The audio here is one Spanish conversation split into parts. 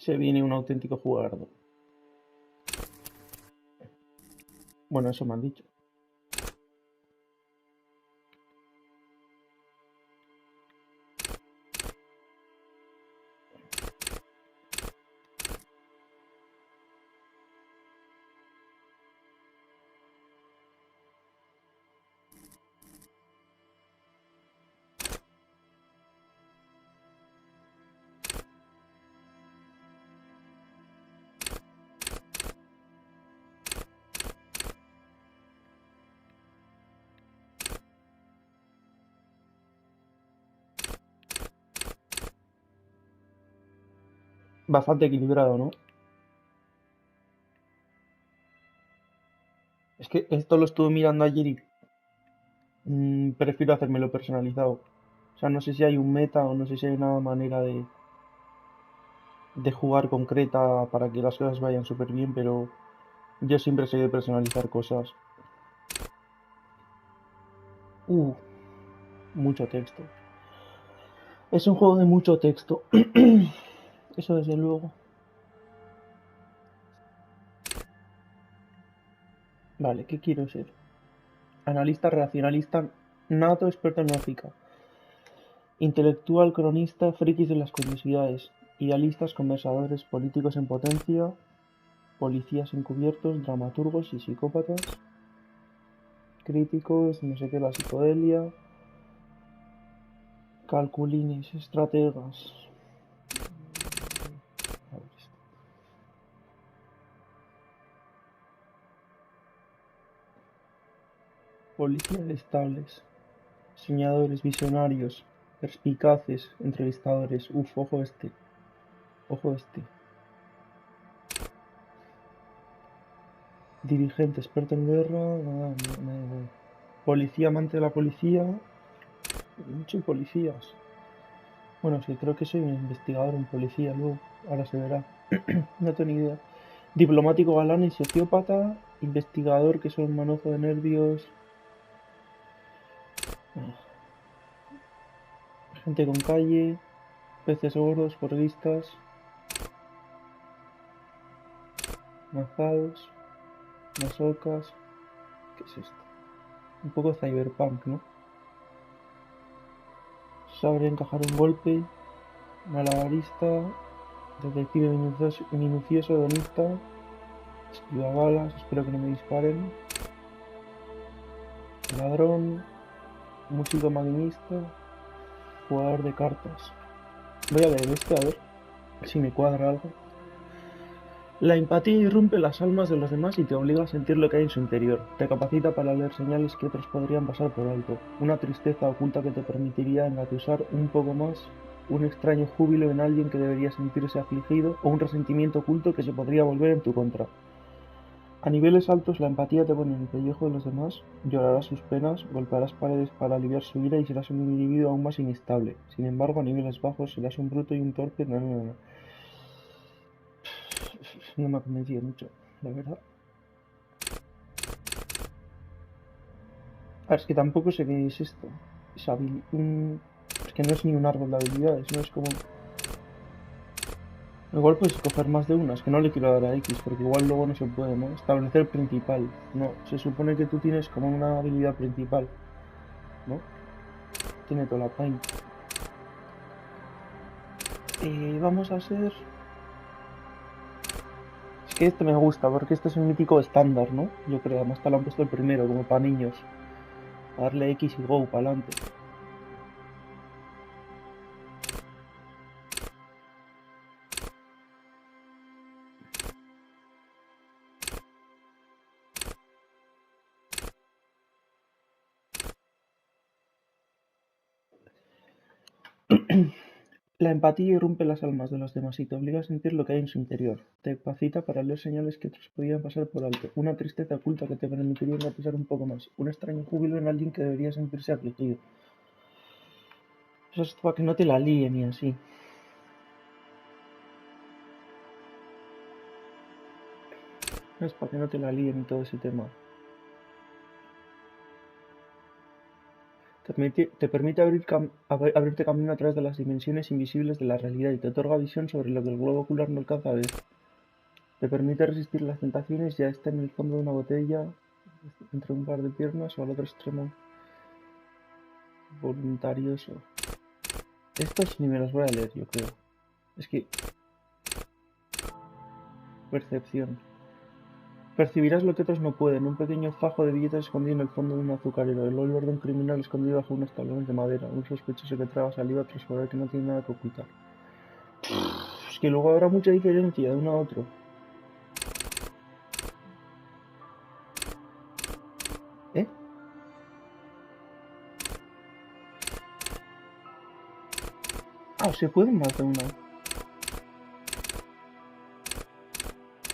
Se viene un auténtico jugardo. Bueno, eso me han dicho. Bastante equilibrado, ¿no? Es que esto lo estuve mirando ayer y prefiero hacérmelo personalizado. O sea, no sé si hay un meta o no sé si hay una manera de jugar concreta para que las cosas vayan súper bien, pero yo siempre soy de personalizar cosas. Uh, Mucho texto. Es un juego de mucho texto. Eso desde luego. Vale, ¿qué quiero ser? Analista, racionalista, nato, experto en lógica. Intelectual, cronista, frikis de las curiosidades. Idealistas, conversadores, políticos en potencia, policías encubiertos, dramaturgos y psicópatas. Críticos, no sé qué, la psicodelia. Calculines, estrategas. A ver esto. Policías estables. Soñadores, visionarios, perspicaces, entrevistadores. Uf, ojo este. Ojo este. Dirigente, experto en guerra. Policía, amante de la policía. Soy policías. Bueno, sí, creo que soy un investigador, un policía, luego. Ahora se verá. No tengo ni idea. Diplomático galán y sociópata. Investigador, que son un manojo de nervios. Gente con calle. Peces gordos, porristas. Mazados. Masocas. ¿Qué es esto? Un poco cyberpunk, ¿no? Sabe encajar un golpe. Malabarista. Detective minucioso, hedonista. Esquiva balas. Espero que no me disparen. Ladrón. Músico maquinista. Jugador de cartas. Voy a leer este a ver si me cuadra algo. La empatía irrumpe las almas de los demás y te obliga a sentir lo que hay en su interior. Te capacita para leer señales que otros podrían pasar por alto. Una tristeza oculta que te permitiría engatusar un poco más. Un extraño júbilo en alguien que debería sentirse afligido o un resentimiento oculto que se podría volver en tu contra. A niveles altos la empatía te pone en el pellejo de los demás, llorarás sus penas, golpearás paredes para aliviar su ira y serás un individuo aún más inestable. Sin embargo, a niveles bajos serás un bruto y un torpe. No me ha convencido mucho, la verdad. A ver, es que tampoco sé qué es esto. Es, es que no es ni un árbol de habilidades, no es como... Igual puedes escoger más de una, es que no le quiero dar a X, porque igual luego no se puede, ¿no? Establecer principal. No, se supone que tú tienes como una habilidad principal, ¿no? Tiene toda la paint. Vamos a hacer... Es que este me gusta, porque este es un mítico estándar, ¿no? Yo creo, además te lo han puesto el primero, como para niños. A darle X y go, para adelante. La empatía irrumpe las almas de los demás y te obliga a sentir lo que hay en su interior. Te capacita para leer señales que otros podrían pasar por alto. Una tristeza oculta que te permitiría engatusar un poco más. Un extraño júbilo en alguien que debería sentirse afligido. Eso es para que no te la líen y así. Es para que no te la líen y todo ese tema. Te permite abrirte camino a través de las dimensiones invisibles de la realidad y te otorga visión sobre lo que el globo ocular no alcanza a ver. Te permite resistir las tentaciones, ya esté en el fondo de una botella, entre un par de piernas o al otro extremo. Voluntarioso. Estos ni me los voy a leer, yo creo. Es que... Percepción. Percibirás lo que otros no pueden, un pequeño fajo de billetes escondido en el fondo de un azucarero, el olor de un criminal escondido bajo unos tablones de madera, un sospechoso que traga saliva tras jurar que no tiene nada que ocultar. Es que luego habrá mucha diferencia de uno a otro. ¿Eh? Ah, se pueden más de una.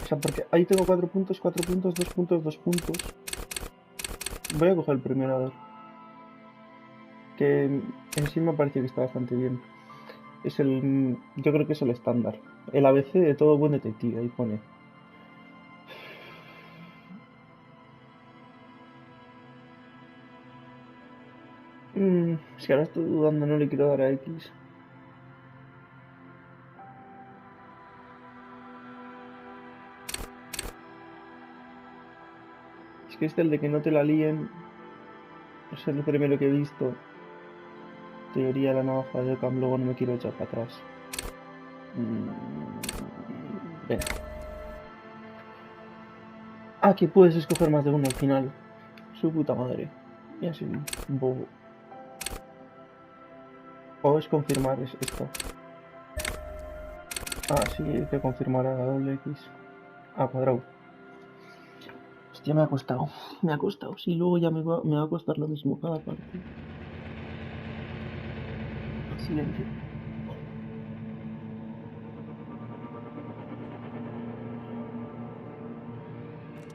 O sea, porque ahí tengo 4 puntos, 4 puntos, 2 puntos, 2 puntos. Voy a coger el primero, a ver. Que en sí me parece que está bastante bien. Es el... Yo creo que es el estándar. El ABC de todo buen detective, ahí pone. Es que ahora estoy dudando, no le quiero dar a X. Es que este, el de que no te la líen, es el primero que he visto. Teoría de la navaja de Ockham, luego no me quiero echar para atrás. Venga. Ah, que puedes escoger más de uno al final. Su puta madre. Y así, bobo. O es confirmar esto. Ah, sí, hay que confirmar a la doble X. Ah, cuadrado. Hostia, me ha costado. Me ha costado. Sí, luego ya me va a costar lo mismo cada parte. Silencio.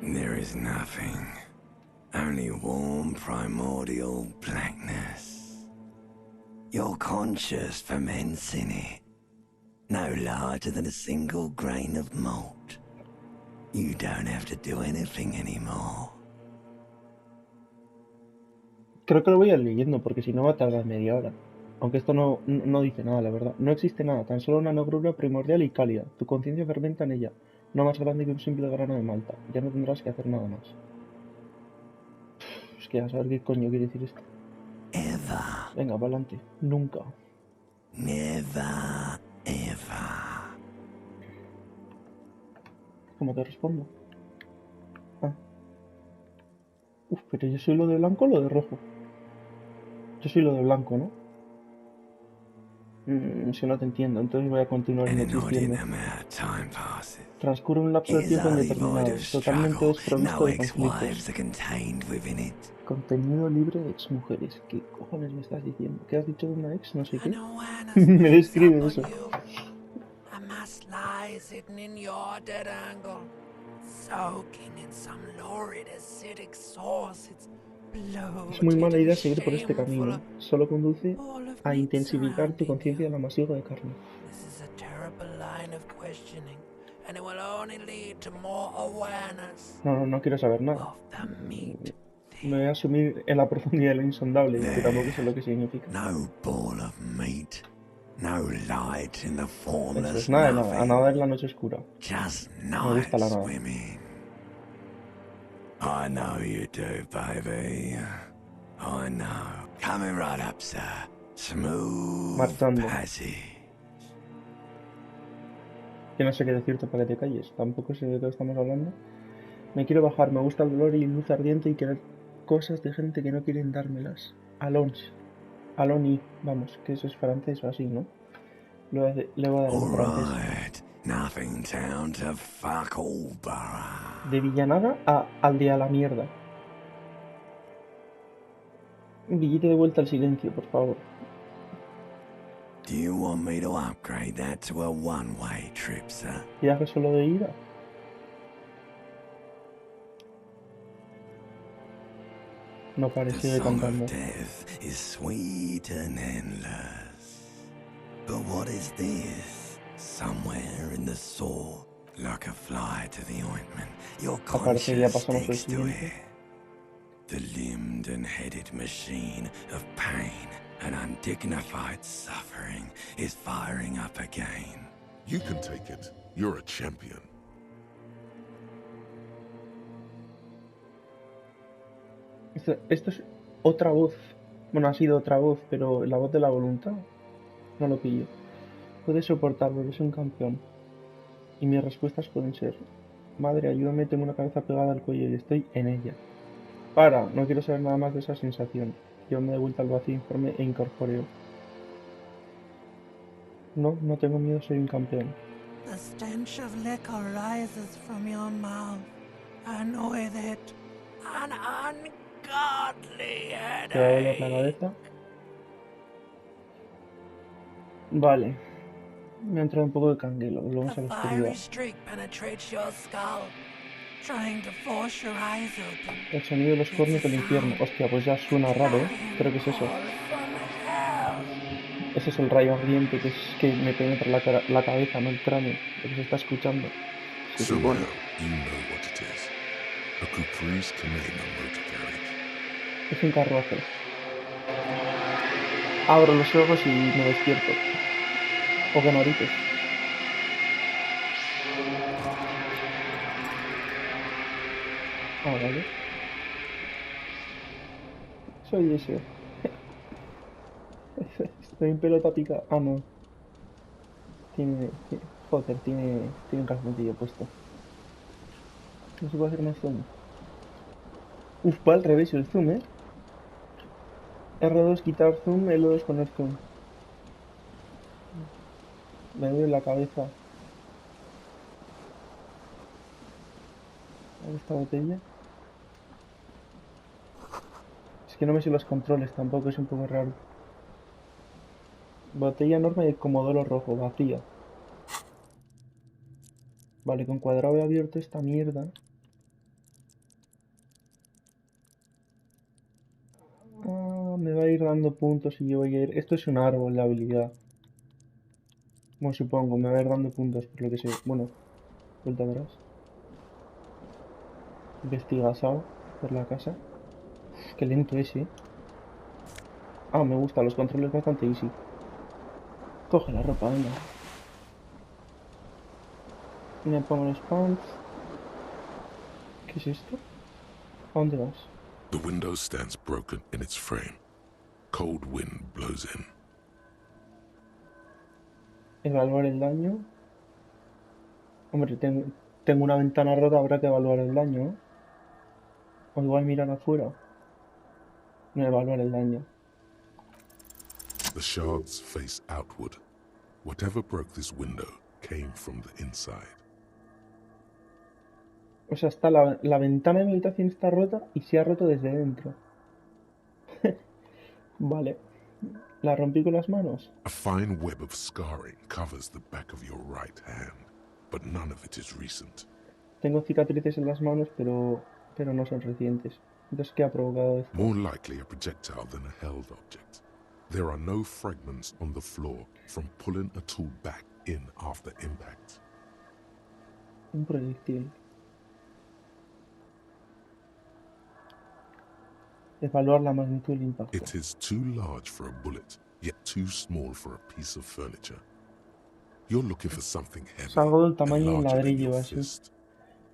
There is nothing. Only warm primordial blackness. Your conscious ferments in it. No larger than a single grain of malt. You don't have to do anything anymore. Creo que lo voy a ir leyendo porque si no va a tardar media hora. Aunque esto no dice nada, la verdad. No existe nada, tan solo una negrura primordial y cálida. Tu conciencia fermenta en ella, no más grande que un simple grano de malta. Ya no tendrás que hacer nada más. Es que a saber qué coño quiere decir esto. Ever. Venga, para adelante. Nunca. Never, ever. ¿Cómo te respondo? Ah. Uf, pero yo soy lo de blanco o lo de rojo. Yo soy lo de blanco, ¿no? Si no te entiendo, entonces voy a continuar And an existiendo. inordinate amount of time passes. Transcurre un lapso de It is tiempo utterly void indeterminado, of totalmente struggle. desprovisto No de conflictos. ex-wives are contained within it. Contenido libre de exmujeres. ¿Qué cojones me estás diciendo? ¿Qué has dicho de una ex? No sé qué. Me describe eso. I must lie sitting in your dead angle, soaking in some lurid acidic sauce. It's Es muy mala bloated idea and seguir por este shameful. camino. Solo conduce All of a me intensificar tu surrounding conciencia you. del amasijo de carne. This is a terrible line of questioning, and it will only lead to more awareness No quiero saber nada. of the meat. Me voy a asumir en la profundidad de lo insondable, que tampoco sé lo que significa. No ball of meat, no light in the Eso formless es nada de nada, a nothing. nada en la noche oscura. Just Me gusta night la nada. swimming. I know you do, baby. I know. Coming right up, sir. Smooth Marchando. passage. Que no sé qué decirte para que te calles. Tampoco sé de qué estamos hablando. Me quiero bajar, me gusta el dolor y luz ardiente y querer cosas de gente que no quieren dármelas. Alonso. Aloni, vamos, que eso es francés o así, ¿no? Le voy a dar en francés. Alright. Nothing town to fuck all borough. De Villanada a Aldea la Mierda. Un billete de vuelta al silencio, por favor. Do you want me to upgrade that to a one-way trip, sir? Viaje solo de ida. No The parece de song cantando. of death is sweet and endless. But what is this? Somewhere in the soul, like a fly to the ointment. Your Aparte ya conscience pasamos al sticks to siguiente. it. The limbed and headed machine of pain and undignified suffering is firing up again. You can take it. You're a champion. Esto es otra voz. Bueno, ha sido otra voz, pero la voz de la voluntad. No lo pillo. Puedes soportarlo, eres un campeón. Y mis respuestas pueden ser: madre, ayúdame, tengo una cabeza pegada al cuello y estoy en ella. Para, no quiero saber nada más de esa sensación. Llévame de vuelta al vacío informe e incorpóreo. No, no tengo miedo, soy un campeón. The stench of liquor rises from your mouth, and with it, an ungodly Te va a doler la headache. cabeza. Vale. Me ha entrado un poco de canguelo. Volvemos A a la fiery oscuridad. streak penetrates your skull, trying to force your eyes open. El sonido de los It's cuernos a del infierno. sound, Hostia, pues ya a suena raro, ¿eh? Creo que es eso. call from hell. Ese es el rayo ardiente que me penetra la cabeza, no el cráneo. Lo que se está escuchando. Se So supone. now you know what it is. A caprice canina motor carriage. Es un carruaje. Abro los ojos y me despierto. O qué narices. Ah, vale. Soy ese. Estoy en pelota pica. Ah, no. Joder, tiene un calzoncillo puesto. No se puede hacer más zoom. Uf, va al revés el zoom, ¿eh? R2 quitar zoom, L2 poner zoom. Me duele la cabeza. Esta botella. Es que no me sé los controles tampoco, es un poco raro. Botella enorme de comodoro rojo, vacía. Vale, con cuadrado he abierto esta mierda. Ah, me va a ir dando puntos y yo voy a ir... Esto es un árbol, la habilidad. Bueno, supongo, me va a ir dando puntos por lo que sé. Bueno, vuelta atrás. Investigasao por la casa. Uf, qué lento es, ¿eh? Ah, me gusta, los controles bastante easy. Coge la ropa, venga. Me pongo los pants. ¿Qué es esto? ¿A dónde vas? The window stands broken in its frame. Cold wind blows in. Evaluar el daño. Hombre, tengo una ventana rota, habrá que evaluar el daño, ¿no? O igual mirar afuera. No, evaluar el daño. The shards face outward. Whatever broke this window came from the inside. O sea, está la ventana de mi habitación está rota y se ha roto desde dentro. Vale. ¿La rompí con las manos? A fine web of scarring covers the back of your right hand, but none of it is recent. Tengo cicatrices en las manos, pero no son recientes. Entonces, ¿qué ha provocado esto? More likely a projectile than a held object. There are no fragments on the floor from pulling a tool back in after impact. Un proyectil. Evaluar la magnitud del impacto. It is too large for a bullet, yet too small for a piece of furniture. You're looking for something heavy Es algo del and tamaño de un larger than ladrillo, your así. fist.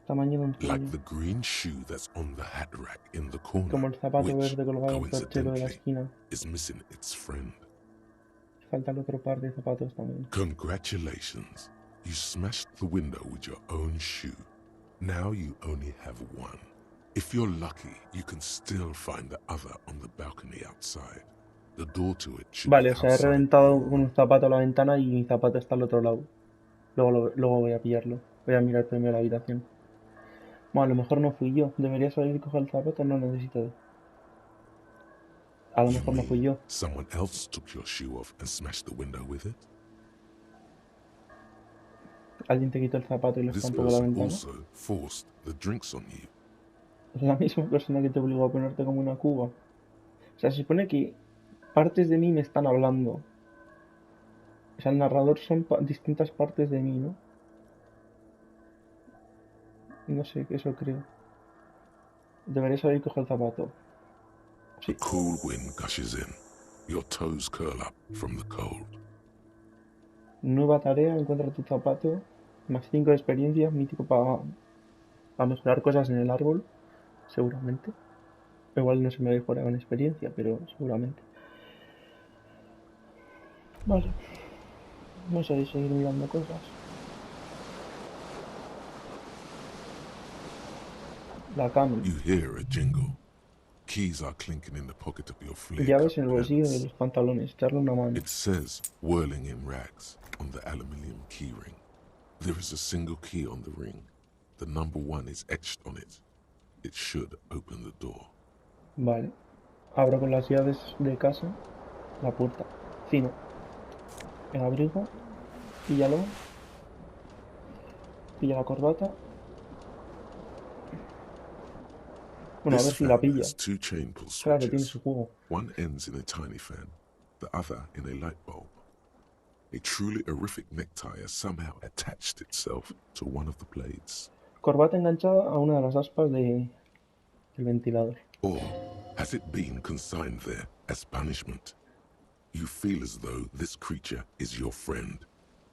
Tamaño de un Like puño. the green shoe that's on the hat rack in the corner, Como el zapato which, verde colgado en el perchero de la coincidentally, esquina. is missing its friend. Falta el otro par de zapatos también. Congratulations. You smashed the window with your own shoe. Now you only have one. If you're lucky, you can still find the other on the balcony outside. The door to it should Vale, be o sea, he outside reventado your con room. un zapato a la ventana y mi zapato está al otro lado. Luego voy a pillarlo. Voy a mirar primero la habitación. Bueno, a lo mejor no fui yo. Debería salir y coger el zapato. No necesito. A lo You mejor no fui mean yo. someone else took your shoe off and smashed the window with it? Alguien te quitó el zapato y lo This estampó por la person ventana. also forced the drinks on you. Es la misma persona que te obligó a ponerte como una cuba. O sea, se supone que partes de mí me están hablando. O sea, el narrador son distintas partes de mí, ¿no? No sé, eso creo. Debería saber y coger el zapato. A Sí. cool wind gushes in. Your toes curl up from the cold. Nueva tarea, encuentra tu zapato. Más 5 de experiencia, mítico para mejorar cosas en el árbol, seguramente. Igual no se me mejora con experiencia, pero seguramente. Vale, vamos a seguir mirando cosas. La Cami. You hear a jingle. Keys are clinking in the pocket of your Llaves flare-cut en el bolsillo de pants. los pantalones, echarle una mano. It says, whirling in rags, on the aluminium keyring. There is a single key on the ring. The number 1 is etched on it. It should open the door. Vale. Abro con las llaves de casa la puerta. Fino. El abrigo. Píllalo. Pilla la corbata. Bueno, a This ver si la fan pilla. has 2 chain pull Claro, tiene switches. su juego. One ends in a tiny fan, the other in a light bulb. A truly horrific necktie has somehow attached itself to one of the blades. Corbata enganchada a una de las aspas del ventilador. Or has it been consigned there as punishment? You feel as though this creature is your friend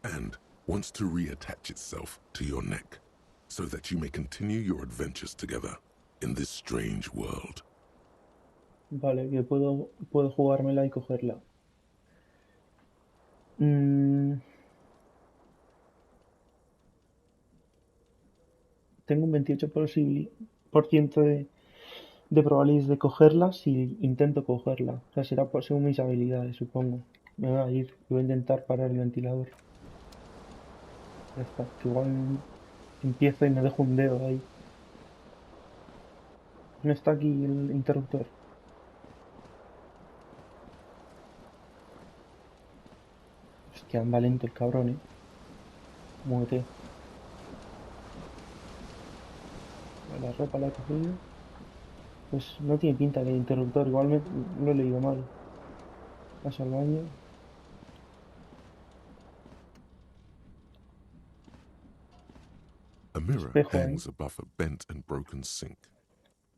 and wants to reattach itself to your neck so that you may continue your adventures together in this strange world. Vale, que puedo jugármela y cogerla. Tengo un 28% de probabilidades de cogerla si intento cogerla. O sea, será según mis habilidades, supongo. Me voy a ir, voy a intentar parar el ventilador. Ya está, que igual empiezo y me dejo un dedo ahí. No está aquí el interruptor. Hostia, anda lento el cabrón, Muévete. La ropa la he cogido. Pues no tiene pinta de interruptor, igual lo he leído mal. Paso al baño. A mirror Espejo ahí. hangs above a bent and broken sink.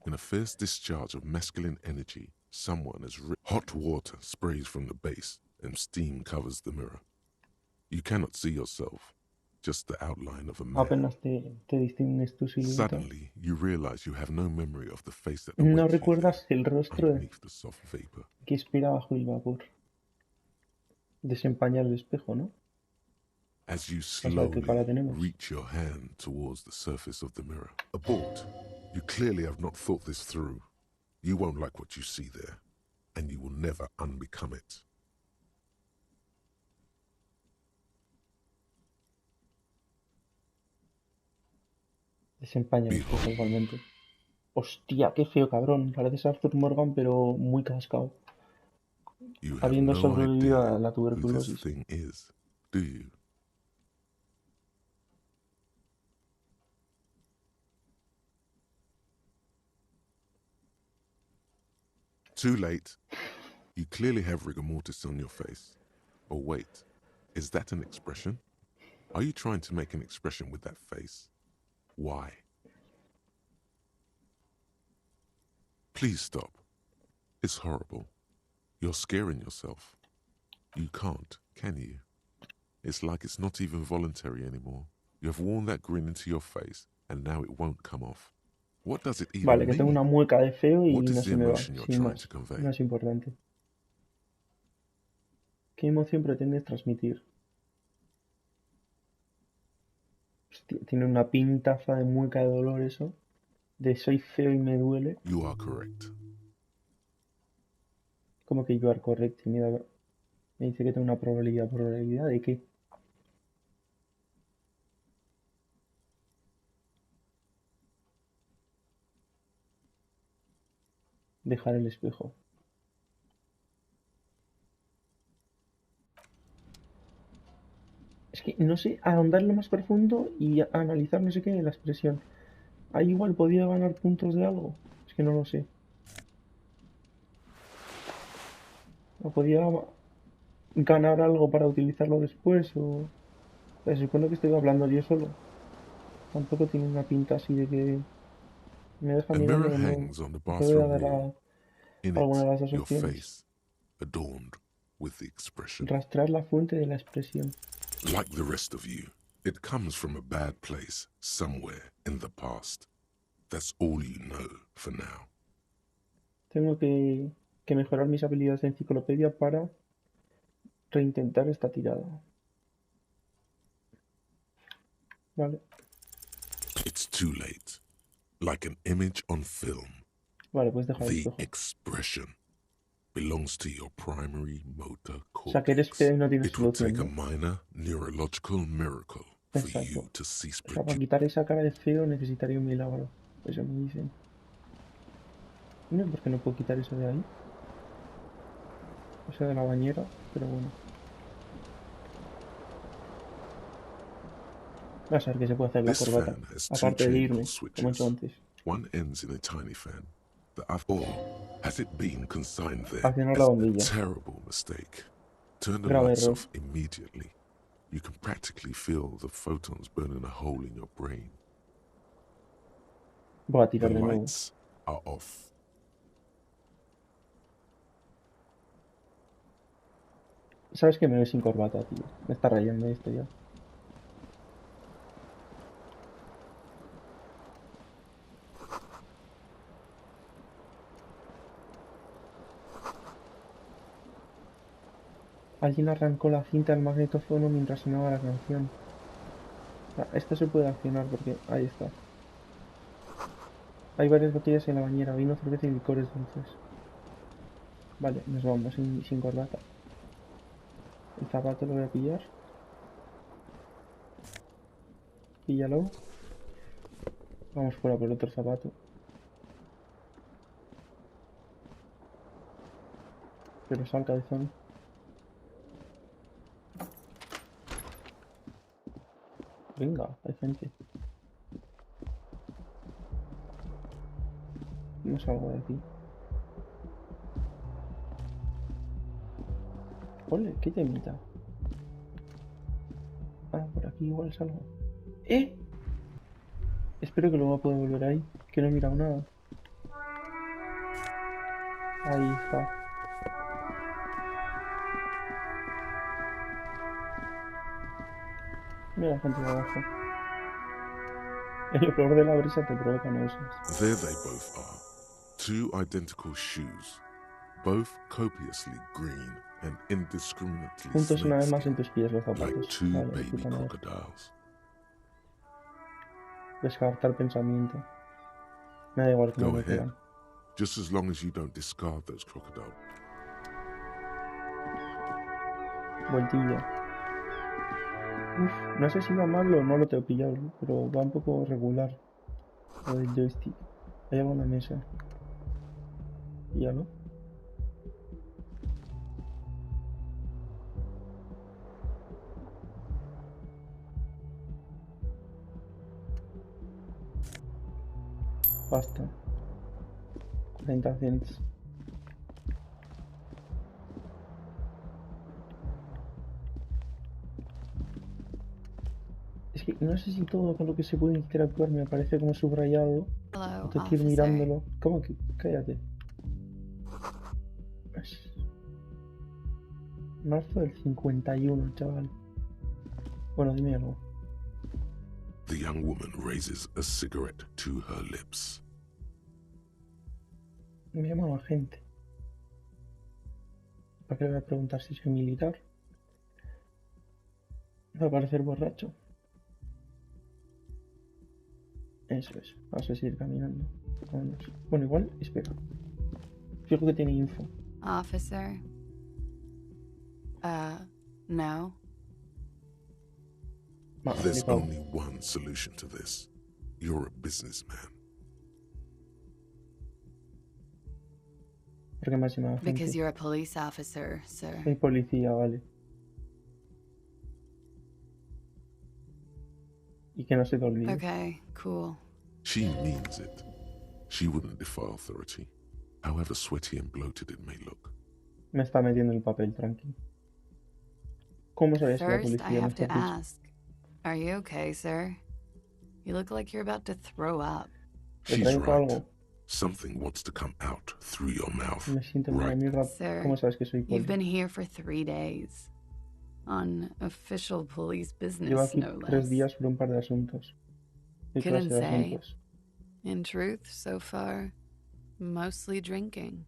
In a fierce discharge of masculine energy, someone has hot water sprays from the base and steam covers the mirror. You cannot see yourself, just the outline of a man. Apenas te distingues tu silueta. Suddenly, you realize you have no memory of the face that No awaits you recuerdas there, el rostro underneath the soft vapor. que expira bajo el vapor. Desempañar el espejo, ¿no? As you Vamos a ver qué cara slowly tenemos. reach your hand towards the surface of the mirror. Abort. You clearly have not thought this through. You won't like what you see there, and you will never unbecome it. Desempaña el espejo igualmente. Hostia, qué feo, cabrón. Pareces Arthur Morgan, pero muy cascado. You have Habiendo no sobrevivido a idea la who this tuberculosis. thing is, do you? Too late. You clearly have rigor mortis on your face. Oh wait, is that an expression? Are you trying to make an expression with that face? Why? Please stop. It's horrible. You're scaring yourself. You can't, can you? It's like it's not even voluntary anymore. You have worn that grin into your face, and now it won't come off. What does it even Vale, que tengo mean? una mueca de feo y What no is the se me va, emotion you're sin trying más. to convey? No es importante. ¿Qué emoción pretendes transmitir? Hostia, tiene una pintaza de mueca de dolor eso. De soy feo y me duele. You are correct. Como que you are correct. Y me dice que tengo una probabilidad. ¿Probabilidad de qué? Dejar el espejo. Es que no sé, ahondar lo más profundo y analizar no sé qué de la expresión. Ahí igual podía ganar puntos de algo. Es que no lo sé. O podía ganar algo para utilizarlo después o... Se supone que estoy hablando yo solo. Tampoco tiene una pinta así de que... Me deja A mirando mirror de nuevo. hangs on the ¿Qué voy a bathroom dar wall. In alguna it, de las dos your opciones? face, adorned with the expression. Rastrear la fuente de la expresión. Like the rest of you, it comes from a bad place somewhere in the past. That's all you know for now. Tengo que mejorar mis habilidades de enciclopedia para reintentar esta tirada. Vale. It's too late. Like an image on film, Vale, pues deja the esto. expression belongs to your primary motor O sea, que eres cortex. feo y no tienes It would solución, take a ¿no? minor neurological miracle for Exacto. you to cease O sea, para quitar esa cara de feo necesitaría un milagro. Eso me dicen. No sé por qué no puedo quitar eso de ahí. O sea, de la bañera, pero bueno. Vas a ver que se puede hacer la This corbata. fan has two Aparte de irme, changeable como he hecho switches. antes. One ends in a tiny fan. The other, or has it been consigned there Accionar la as a bombilla. terrible mistake? Turn the Grave lights error. off immediately. You can practically feel the photons burning a hole in your brain. Voy a The tirar de nuevo. lights are off. ¿Sabes que me veo sin corbata, tío? Me está rayando esto ya. Alguien arrancó la cinta del magnetófono mientras sonaba la canción. Esto se puede accionar porque... Ahí está. Hay varias botellas en la bañera, vino, cerveza y licores dulces. Vale, nos vamos sin corbata. El zapato lo voy a pillar. Píllalo. Vamos fuera por otro zapato. Pero sal, cabezón. Venga, hay gente. No salgo de aquí. Ole, ¿qué temita? Ah, por aquí igual salgo. ¡Eh! Espero que luego pueda volver ahí. Que no he mirado nada. Ahí está. Mira la gente de abajo. El olor de la brisa te provoca náuseas. There they both are. Two identical shoes. Both copiously green and indiscriminately Juntos una vez más en snakeskin, tus pies los like zapatos. two Vale, de baby puta madre. crocodiles. Descartar pensamiento. Me da igual que me Go lo ahead. quedan. Just as long as you don't discard those crocodiles. Vueltilla. Uf, no sé si va mal o no lo tengo pillado, pero va un poco regular. Lo del joystick. Hay algo en la mesa. Píllalo. Basta. 40 cents. Es que no sé si todo con lo que se puede interactuar me aparece como subrayado. Hello, Tengo que ir officer. mirándolo. ¿Cómo que? Cállate. Marzo del 51, chaval. Bueno, dime algo. The young woman raises a cigarette to her lips. Me llaman agente. ¿Para qué le voy a preguntar si soy militar? Va a parecer borracho. Eso es. Vamos a seguir caminando. Vámonos. Bueno, igual, espera. Fijo que tiene info. Officer? No. There's Flipado. only one solution to this. You're a businessman. ¿Por qué me has llamado agente? Because you're a police officer, sir. Soy policía, vale. Y que no se te olvide. Okay, cool. She means it. She wouldn't defy authority, however sweaty and bloated it may look. Me está metiendo el papel, tranqui. ¿Cómo sabes que la First, I policía no have to está ask, are you okay, sir? You look like you're about to throw up. ¿Te She's traigo right. algo? Something wants to come out through your mouth. Me siento como la Right. mierda. Sir, ¿Cómo sabes que soy you've been poli? here for 3 days. On official police Llevo business, aquí no 3 less. días por un par de asuntos. ¿Qué Couldn't clase de say. asuntos? In truth, so far, mostly drinking.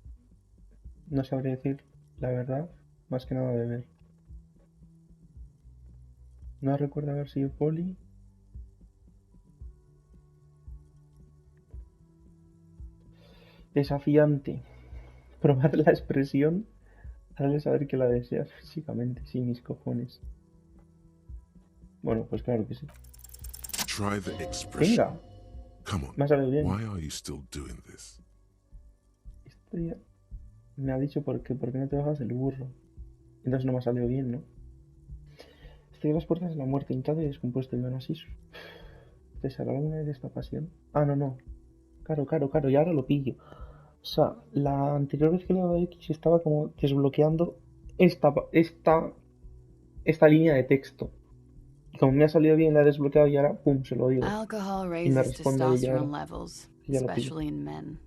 No sabré decir la verdad, más que nada beber. No recuerdo haber sido poli. Desafiante. Probar la expresión. Hazle saber que la deseas físicamente, sin mis cojones. Bueno, pues claro que sí. Try the expression. Venga, Come on. me ha salido bien. Why are you still doing this? Esto ya me ha dicho por qué no te bajas del burro. Entonces no me ha salido bien, ¿no? Estoy a las puertas de la muerte, hincado y descompuesto, y aún así. ¿Te salió alguna vez esta pasión? Ah, no. Claro, y ahora lo pillo. O sea, la anterior vez que le daba X estaba como desbloqueando esta línea de texto. Y como me ha salido bien, la he desbloqueado y ahora, pum, se lo digo. Alcohol Y me raises responde ella testosterone ahora. levels, Y ya lo pillo. especially in men.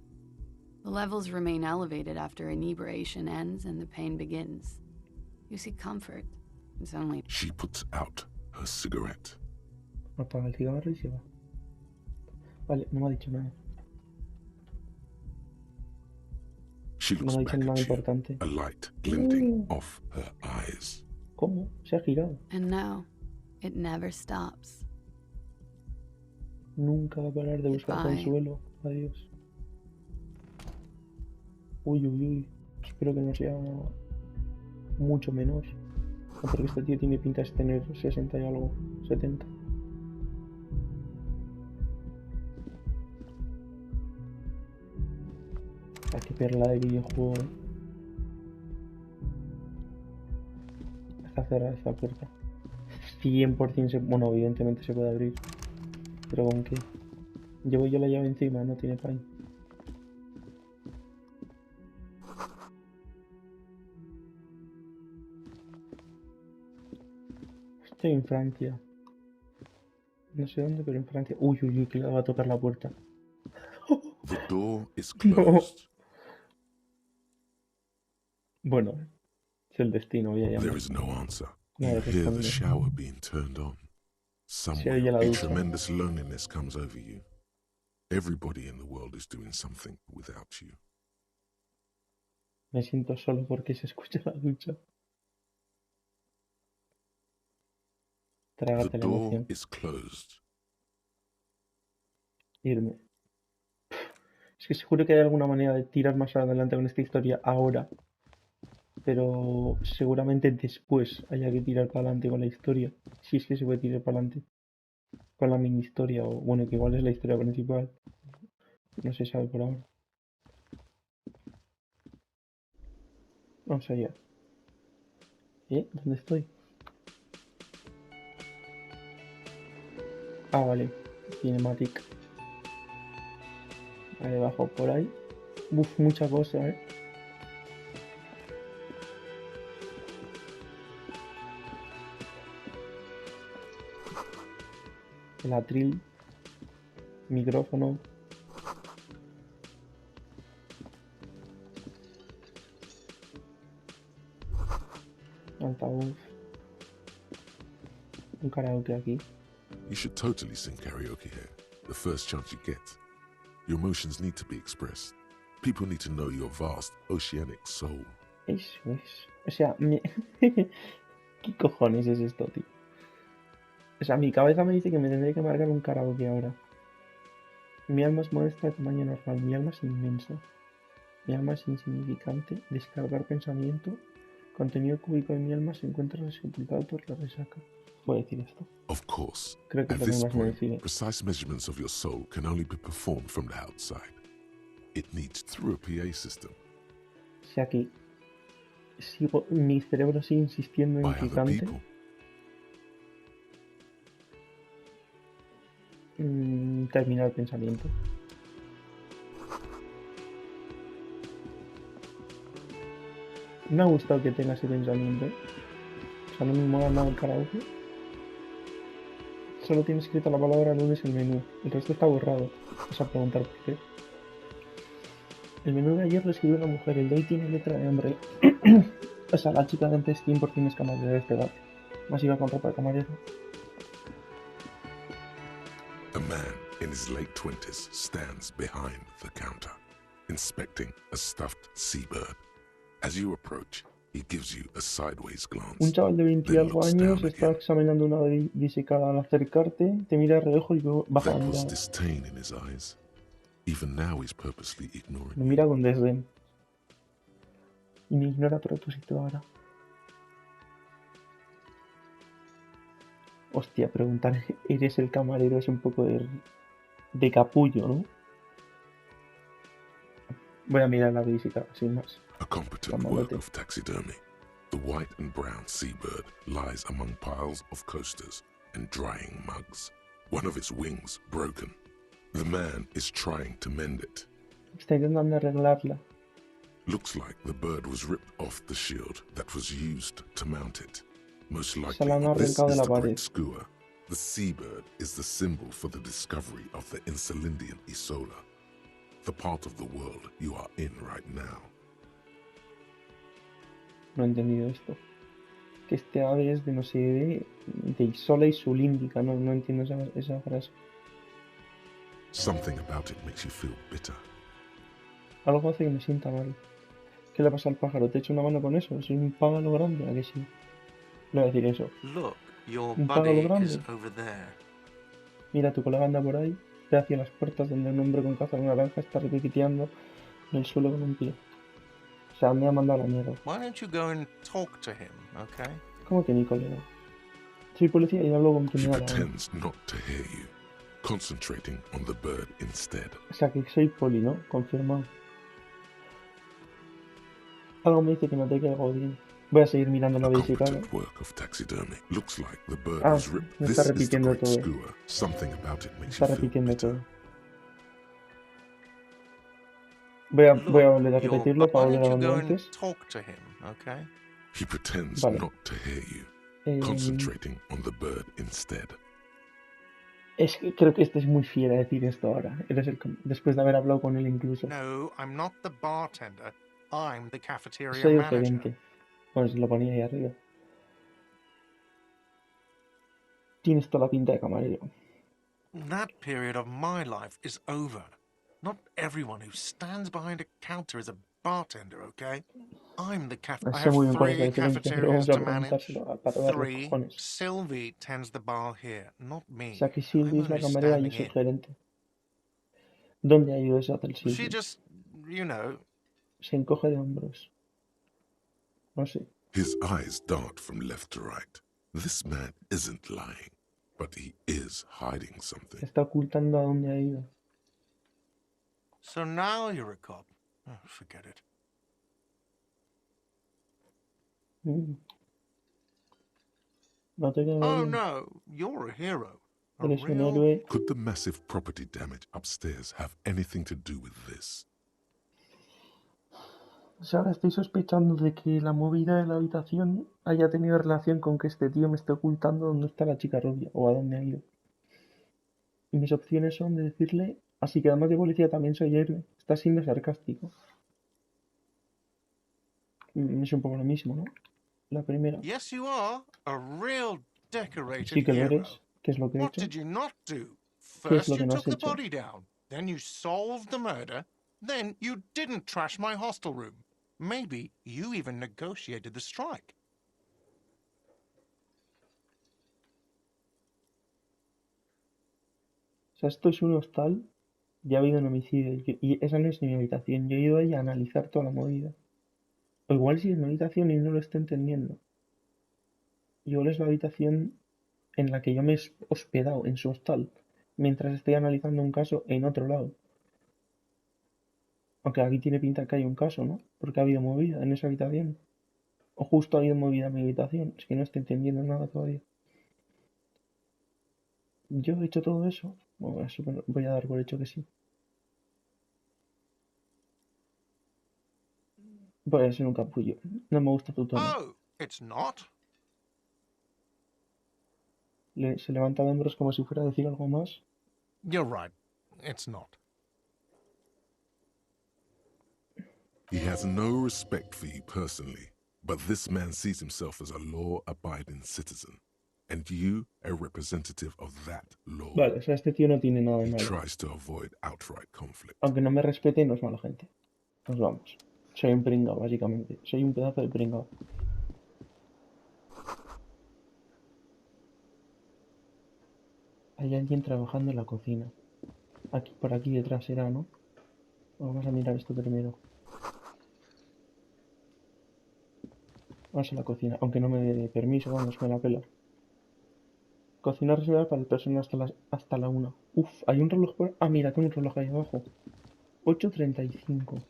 The levels remain elevated after inebriation ends and the pain begins. You see comfort. It's only She puts out her cigarette. Apaga el cigarro y se va. Vale, no me ha dicho nada. She No looks me ha dicho back nada at you, importante. a light glinting off her eyes. ¿Cómo? Se ha girado. And no, it never stops. Nunca va a parar de buscar Goodbye. consuelo. Adiós. Uy. Espero que no sea mucho menor. No, porque este tío tiene pinta de tener 60 y algo. 70. Hay que perla de videojuego. Está cerrada esta puerta. 100% se... Bueno, evidentemente se puede abrir. Pero ¿con qué? Llevo yo la llave encima, no tiene pain. Estoy en Francia. No sé dónde, pero en Francia. Uy, que le va a tocar la puerta. The door is No. closed. Bueno, es el destino, voy a There llamar. is no answer. Nadie You hear the responde. shower being turned on. Se Somewhere, oye la a ducha. tremendous loneliness comes over you. Everybody in the world is doing something without you. Me siento solo porque se escucha la ducha. The Trágate la door emoción. is closed. Irme. Es que seguro que hay alguna manera de tirar más adelante con esta historia ahora. Pero seguramente después haya que tirar para adelante con la historia. Si es que se puede tirar para adelante. Con la mini historia. O bueno, que igual es la historia principal. No se sabe por ahora. Vamos allá. ¿Dónde estoy? Ah, vale. Cinematic. Vale, bajo por ahí. Uf, mucha cosa, El atril. Micrófono. Altavoz. Un karaoke aquí. You should totally sing karaoke here, the first chance you get. Your emotions need to be expressed. People need to know your vast oceanic soul. Eso es. O sea, ¿qué cojones es esto, tío? O sea, mi cabeza me dice que me tendré que marcar un karaoke ahora. Mi alma es modesta de tamaño normal. Mi alma es inmensa. Mi alma es insignificante. Descargar pensamiento. Contenido cúbico de mi alma se encuentra sepultado por la resaca. ¿Puedo decir esto? Of course, Creo que at es lo que this más me point, define. precise measurements of your soul can only be performed from the outside. It needs through a PA system O sea que mi cerebro sigue insistiendo en by que other cante. people. Terminar el pensamiento. Me ha gustado que tenga ese pensamiento. O sea, no me mola nada el karaoke. solo tiene escrita la palabra lunes en el menú. El resto está borrado. Vas a preguntar por qué. El menú de ayer lo escribió una mujer. El de hoy tiene letra de hombre. O sea, la chica de antes 100% es camarera de este bar. Más iba con ropa de camarero. A man in his late 20s stands behind the counter, inspecting a stuffed seabird. As you approach, he gives you a sideways glance. Un chaval de 20 y then algo looks años down está again. examinando una disecada. Al acercarte, te mira de reojo y luego baja la There was mirada. disdain in his eyes. Even now he's purposely ignoring Me you. mira con desdén. Y me ignora a propósito ahora. Hostia, preguntar, ¿eres el camarero? Es un poco de capullo, ¿no? Voy a mirar la disecada, sin más. A competent work of taxidermy. The white and brown seabird lies among piles of coasters and drying mugs. One of its wings broken. The man is trying to mend it. Está intentando arreglarla. Looks like the bird was ripped off the shield that was used to mount it. Most Se likely, la han this arrancado de is la the pared. great skua. The seabird is the symbol for the discovery of the Insulindian Isola, the part of the world you are in right now. No he entendido esto. Que este ave es de no sé de Isola y Sulíndica. No entiendo esa frase. Something about it makes you feel bitter. Algo hace que me sienta mal. ¿Qué le pasa al pájaro? ¿Te echo una mano con eso? ¿Soy un pájaro grande? ¿A que sí? No voy a decir eso. Look, your ¿Un pájaro buddy grande? is over there. Mira, tu colega anda por ahí. Ve hacia las puertas donde un hombre con caza naranja está repiqueteando en el suelo con un pie. O sea, me ha mandado a la mierda. Why don't you go and talk to him, okay? ¿Cómo que mi colega? Soy policía y hablo con quien He me da la gana. pretends not to hear you, concentrating on the bird instead. O sea, que soy poli, ¿no? Confirmado. Algo me dice que no te caigo bien. Voy a seguir mirando la A disecada. competent work of taxidermy. Looks like the bird Ah, was ripped. me This está is the repitiendo great todo. skua. Something about it makes Está you feel repitiendo bitter. todo. Voy a Look, volver a your repetirlo para why volver a don't you donde go and antes. talk to him, okay? He pretends Vale. not to hear you, Eh, concentrating on the bird instead. Es que creo que este es muy fiel a decir esto ahora. Eres después de haber hablado con él incluso. No, I'm not the bartender. I'm the cafeteria Soy el manager. gerente. Bueno, se lo ponía ahí arriba. Tienes toda la pinta de camarero. That period of my life is over. Not everyone who stands behind a counter is a bartender, okay? I'm the I Sé have muy bien cuál es la 3 diferencia, pero cafeterias vamos a to manage. preguntárselo a tocar los 3. cojones. Sylvie tends the bar here, not O me. sea que I'm Sylvie es la only camarera y yo standing soy el in. gerente. ¿Dónde ha ido esa tal She Sylvie? just, you know, Se encoge de hombros. No sé. His eyes dart from left to right. This man isn't lying, but he is hiding something. Se está ocultando a dónde ha ido. so now you're a cop. Oh, forget it. Mm. No te queda Oh bien. no, you're a hero. A Eres un real héroe. Could the massive property damage upstairs have anything to do with this? O sea, ahora estoy sospechando de que la movida de la habitación haya tenido relación con que este tío me esté ocultando dónde está la chica rubia o a dónde ha ido. Y mis opciones son de decirle, así que además de policía también soy héroe. Está siendo sarcástico. Es un poco lo mismo, ¿no? La primera. Yes, you are. A real decorated Sí que lo hero. eres. ¿Qué es lo que he What hecho? did you not do? ¿Qué es First lo you que no took has the hecho? body down. Then you solved the murder. Then you didn't trash my hostel room. Maybe you even negotiated the strike. O sea, esto es un hostal. Ya ha habido un homicidio. Y esa no es mi habitación. Yo he ido ahí a analizar toda la movida. O igual si es mi habitación y no lo estoy entendiendo. Igual es la habitación en la que yo me he hospedado en su hostal. Mientras estoy analizando un caso en otro lado. Aunque aquí tiene pinta que hay un caso, ¿no? Porque ha habido movida en esa habitación. O justo ha habido movida en mi habitación. Es que no estoy entendiendo nada todavía. ¿Yo he hecho todo eso? Bueno, voy a dar por hecho que sí. Voy a ser un capullo. No me gusta tu tono. Oh, it's not? Se levanta de hombros como si fuera a decir algo más. You're right. It's not. He has no respect for you personally, but this man sees himself as a law-abiding citizen, and you a representative of that law. Vale, o sea, este tío no tiene nada de He malo. tries to avoid outright conflict. Aunque no me respete, no es mala gente. Nos vamos. Soy un pringao, básicamente. Soy un pedazo de pringao. Hay alguien trabajando en la cocina. Aquí, por aquí detrás será, ¿no? Vamos a mirar esto primero. Vamos a la cocina, aunque no me dé permiso, vamos, me la pela. Cocina reservada para el personal hasta la 1. Uf, hay un reloj por... Ah, mira, tengo un reloj ahí abajo. 8:35.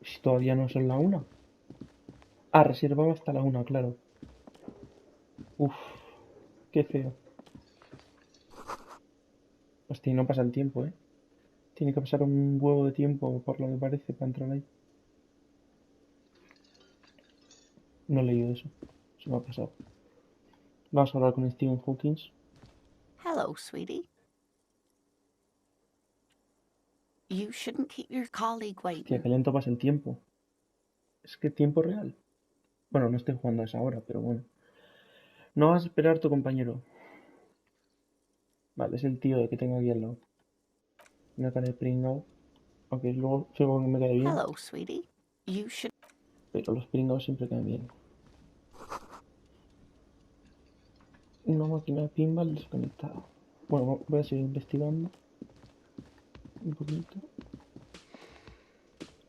Si todavía no son la 1. Ah, reservado hasta la 1, claro. Uf, qué feo. Hostia, y no pasa el tiempo, ¿eh? Tiene que pasar un huevo de tiempo, por lo que parece, para entrar ahí. No he leído eso. Se me ha pasado. Vamos a hablar con Stephen Hawking. Hello, sweetie. You shouldn't keep your colleague Hostia, waiting. que lento pasa el tiempo. Es que tiempo real. Bueno, no estoy jugando a esa hora, pero bueno. No vas a esperar a tu compañero. Vale, es el tío que tengo aquí al lado. Una cara de pringao. Aunque luego seguro que me cae bien. Hello, sweetie. You should. Pero los pringaos siempre caen bien. Una máquina de pinball desconectada. Bueno, voy a seguir investigando. Un poquito.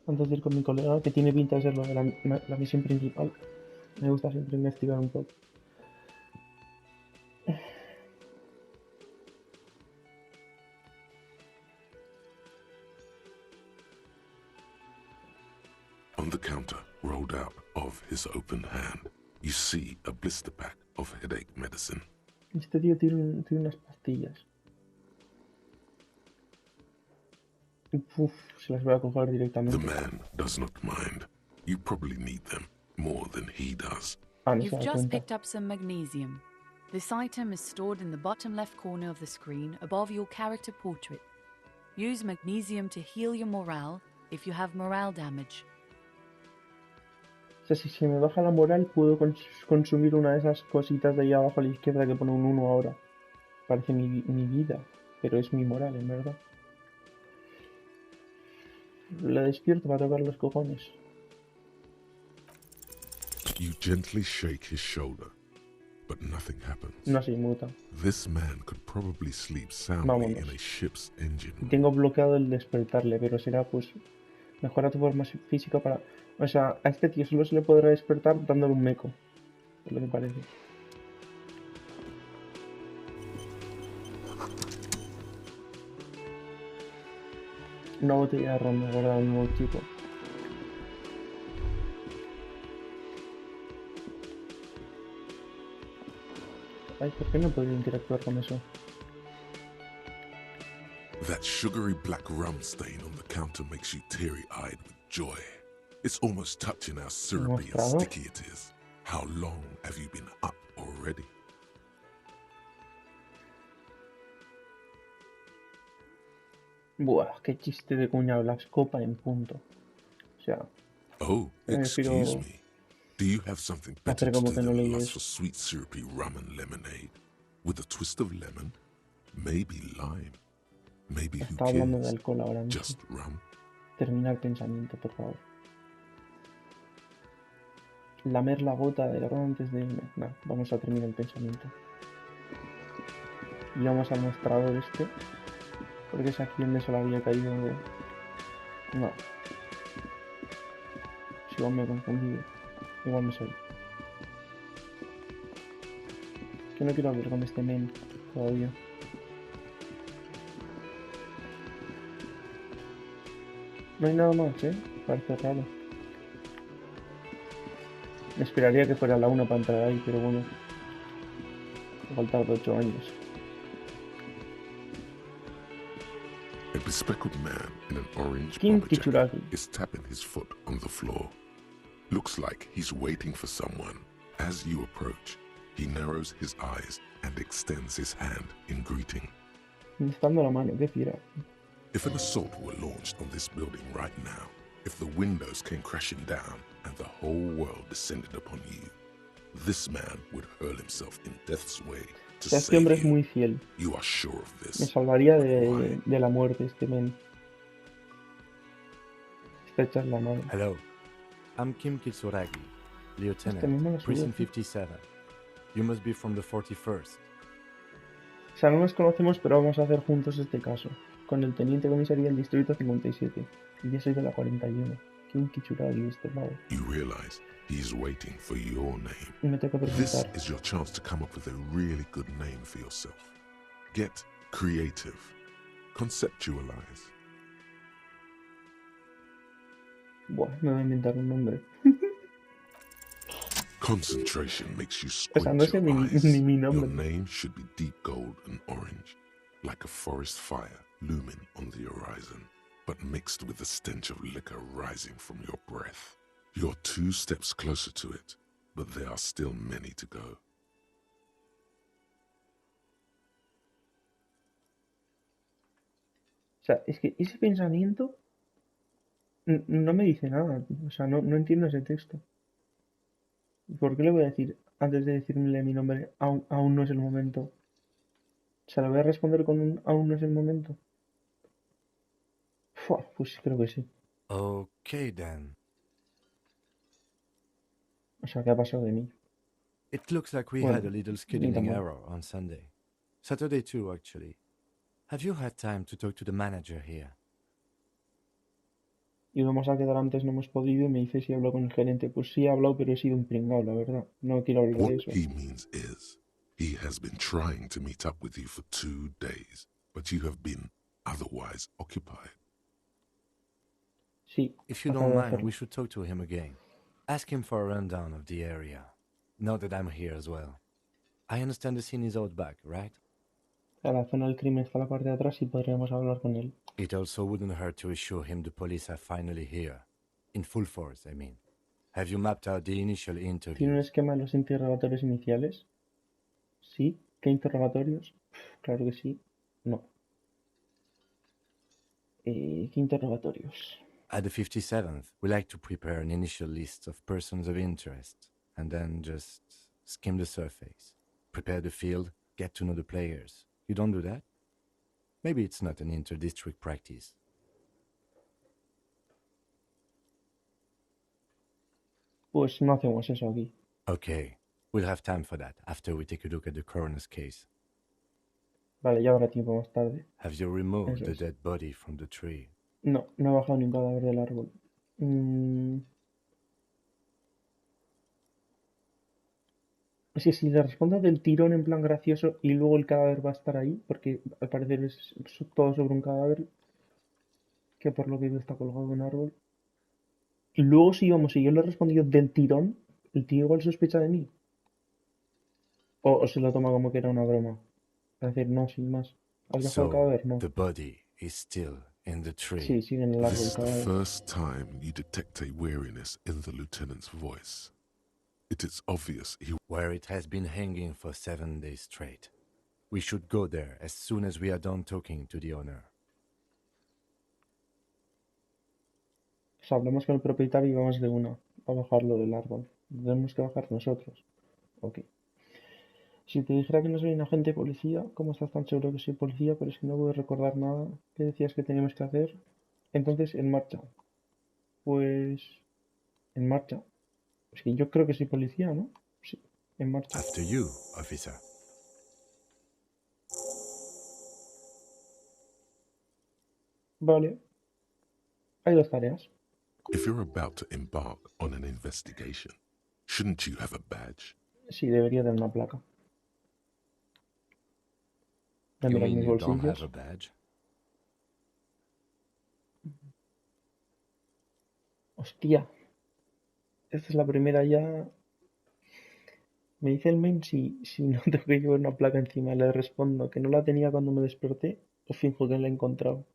Antes de ir con mi colega, que tiene pinta de ser lo de la misión principal. Me gusta siempre investigar un poco. On the counter, rolled out of his open hand, you see a blister pack of headache medicine. Este tío tiene unas pastillas. Uf, se las voy a coger The directamente. man does not mind. You probably need them more than he does. Ah, no se You've da just cuenta. picked up some magnesium. This item is stored in the bottom left corner of the screen above your character portrait. Use magnesium to heal your morale if you have morale damage. O sea, si se me baja la moral, puedo consumir una de esas cositas de ahí abajo a la izquierda que pone un 1 ahora. Parece mi vida, pero es mi moral, en verdad. La despierto para tocar los cojones. You gently shake his shoulder, but nothing happens. No se inmuta. This man could probably sleep soundly Vámonos. in a ship's engine room. Tengo bloqueado el despertarle, pero será pues mejora tu forma física para... O sea, a este tío solo se le podrá despertar dándole un meco. Es lo que parece. Una botella de ron, me guardado un nuevo chico. Ay, ¿por qué no puedo interactuar con eso? That sugary black rum stain on the counter makes you teary-eyed with joy. It's almost touching how syrupy and Mostrado. sticky it is. How long have you been up already? Buah, qué chiste de cuñado, las copas en punto. O sea, Oh, prefiero excuse me. Do you have something better hacer to como do que no than leí lust eso. for sweet syrupy rum and lemonade? With a twist of lemon? Maybe lime? Maybe who Está hablando de cares? alcohol ahora mismo. Just rum? Termina el pensamiento, por favor. Lamer la bota de ron antes de irme. Nah, vamos a terminar el pensamiento. Y vamos al mostrador este. Porque es aquí donde solo había caído de... No. Si igual me he confundido. Igual no soy. Que no quiero hablar con este men todavía. No hay nada más, parece raro. Me esperaría que fuera la 1 para entrar ahí, pero bueno. Me faltan 8 años. A bespectacled man in an orange Kim bomber jacket Kichuragi. is tapping his foot on the floor. Looks like he's waiting for someone. As you approach, he narrows his eyes and extends his hand in greeting. Me está dando la mano, qué fiera. If an assault were launched on this building right now, if the windows came crashing down and the whole world descended upon you, this man would hurl himself in death's way to Este save hombre es you. muy fiel. You are sure of Me this. salvaría But why? de la muerte este men. Está echar la mano. Hello, I'm Kim Kitsuragi, Este Lieutenant, mismo lo Precinct sube. 57. You must be from the 41st. O sea, no nos conocemos, pero vamos a hacer juntos este caso. Con el teniente comisario del distrito 57. Y yo soy de la 41. Kim Kitsuragi, este lado. You realize he's waiting for your name. Y me tengo que This presentar. is your chance to come up with a really good name for yourself. Get creative. Conceptualize. Buah, me voy a inventar un nombre. Concentration makes you O sea, squint no sé your eyes. ni mi Your nombre. name should be deep gold and orange, like a forest fire looming on the horizon, but mixed with the stench of liquor rising from your breath. You're 2 steps closer to it, but there are still many to go. O sea, es que ese pensamiento no me dice nada. O sea, no entiendo ese texto. ¿Por qué le voy a decir, antes de decirle mi nombre, aún no es el momento? O sea, le voy a responder con un aún no es el momento. Fua, pues creo que sí. Okay then. O sea, ¿qué ha pasado de mí? It looks like we Well, had a little ni scheduling tan mal. error on Sunday. Saturday too, actually. Have you had time to talk to the manager here? Íbamos a quedar antes, no hemos podido, y me dice si hablo con el gerente. Pues sí he hablado, pero he sido un pringao, la verdad. No quiero hablar What de eso. he means is, he has been trying to meet up with you for 2 days, but you have been otherwise occupied. Sí, If you acabo don't de mind, hacerlo. we should talk to him again. Ask him for a rundown of the area. Now that I'm here as well. I understand the scene is out back, right? A la zona del crimen está la parte de atrás y podríamos hablar con él. It also wouldn't hurt to assure him the police are finally here. In full force, I mean. Have you mapped out the initial ¿Tiene un interviews? esquema de los interrogatorios iniciales? ¿Sí? ¿Qué interrogatorios? Claro que sí. No. ¿Qué interrogatorios? At the 57th, we like to prepare an initial list of persons of interest, and then just skim the surface. Prepare the field, get to know the players. You don't do that? Maybe it's not an inter-district practice. Pues no hacemos eso aquí. Okay, we'll have time for that after we take a look at the coroner's case. Vale, ya habrá tiempo más tarde. Have you removed Eso the es. dead body from the tree? No, no he bajado ni un cadáver del árbol. Es que si le respondo del tirón en plan gracioso y luego el cadáver va a estar ahí, porque al parecer es todo sobre un cadáver, que por lo que veo está colgado de un árbol. Y luego si yo le he respondido del tirón, ¿el tío igual sospecha de mí? ¿O se lo toma como que era una broma? Es decir, no, sin más. ¿Has dejado el So, cadáver? No. the body is still in the tree. Sí, sigue en el árbol This el is the cadáver. first time you detect a weariness in the lieutenant's voice. It is obvious he Where it has been hanging for 7 days straight. We should go there as soon as we are done talking to the owner. O sea, hablamos con el propietario y vamos de una a bajarlo del árbol. Tenemos que bajar nosotros. Ok. Si te dijera que no soy un agente de policía, ¿cómo estás tan seguro que soy policía? Pero es que no puedo recordar nada. ¿Qué decías que teníamos que hacer? Entonces, en marcha. Pues... En marcha. Es que yo creo que soy policía, ¿no? Sí, en marcha. After you, officer. Vale. Hay 2 tareas. If you're about to embark on an investigation, shouldn't you have a badge? Sí, debería tener una placa. Voy a You mirar mean mis you don't bolsillos. have a badge? Hostia. Esta es la primera ya. Me dice el main si no tengo que llevar una placa encima. Le respondo que no la tenía cuando me desperté o finjo que la he encontrado.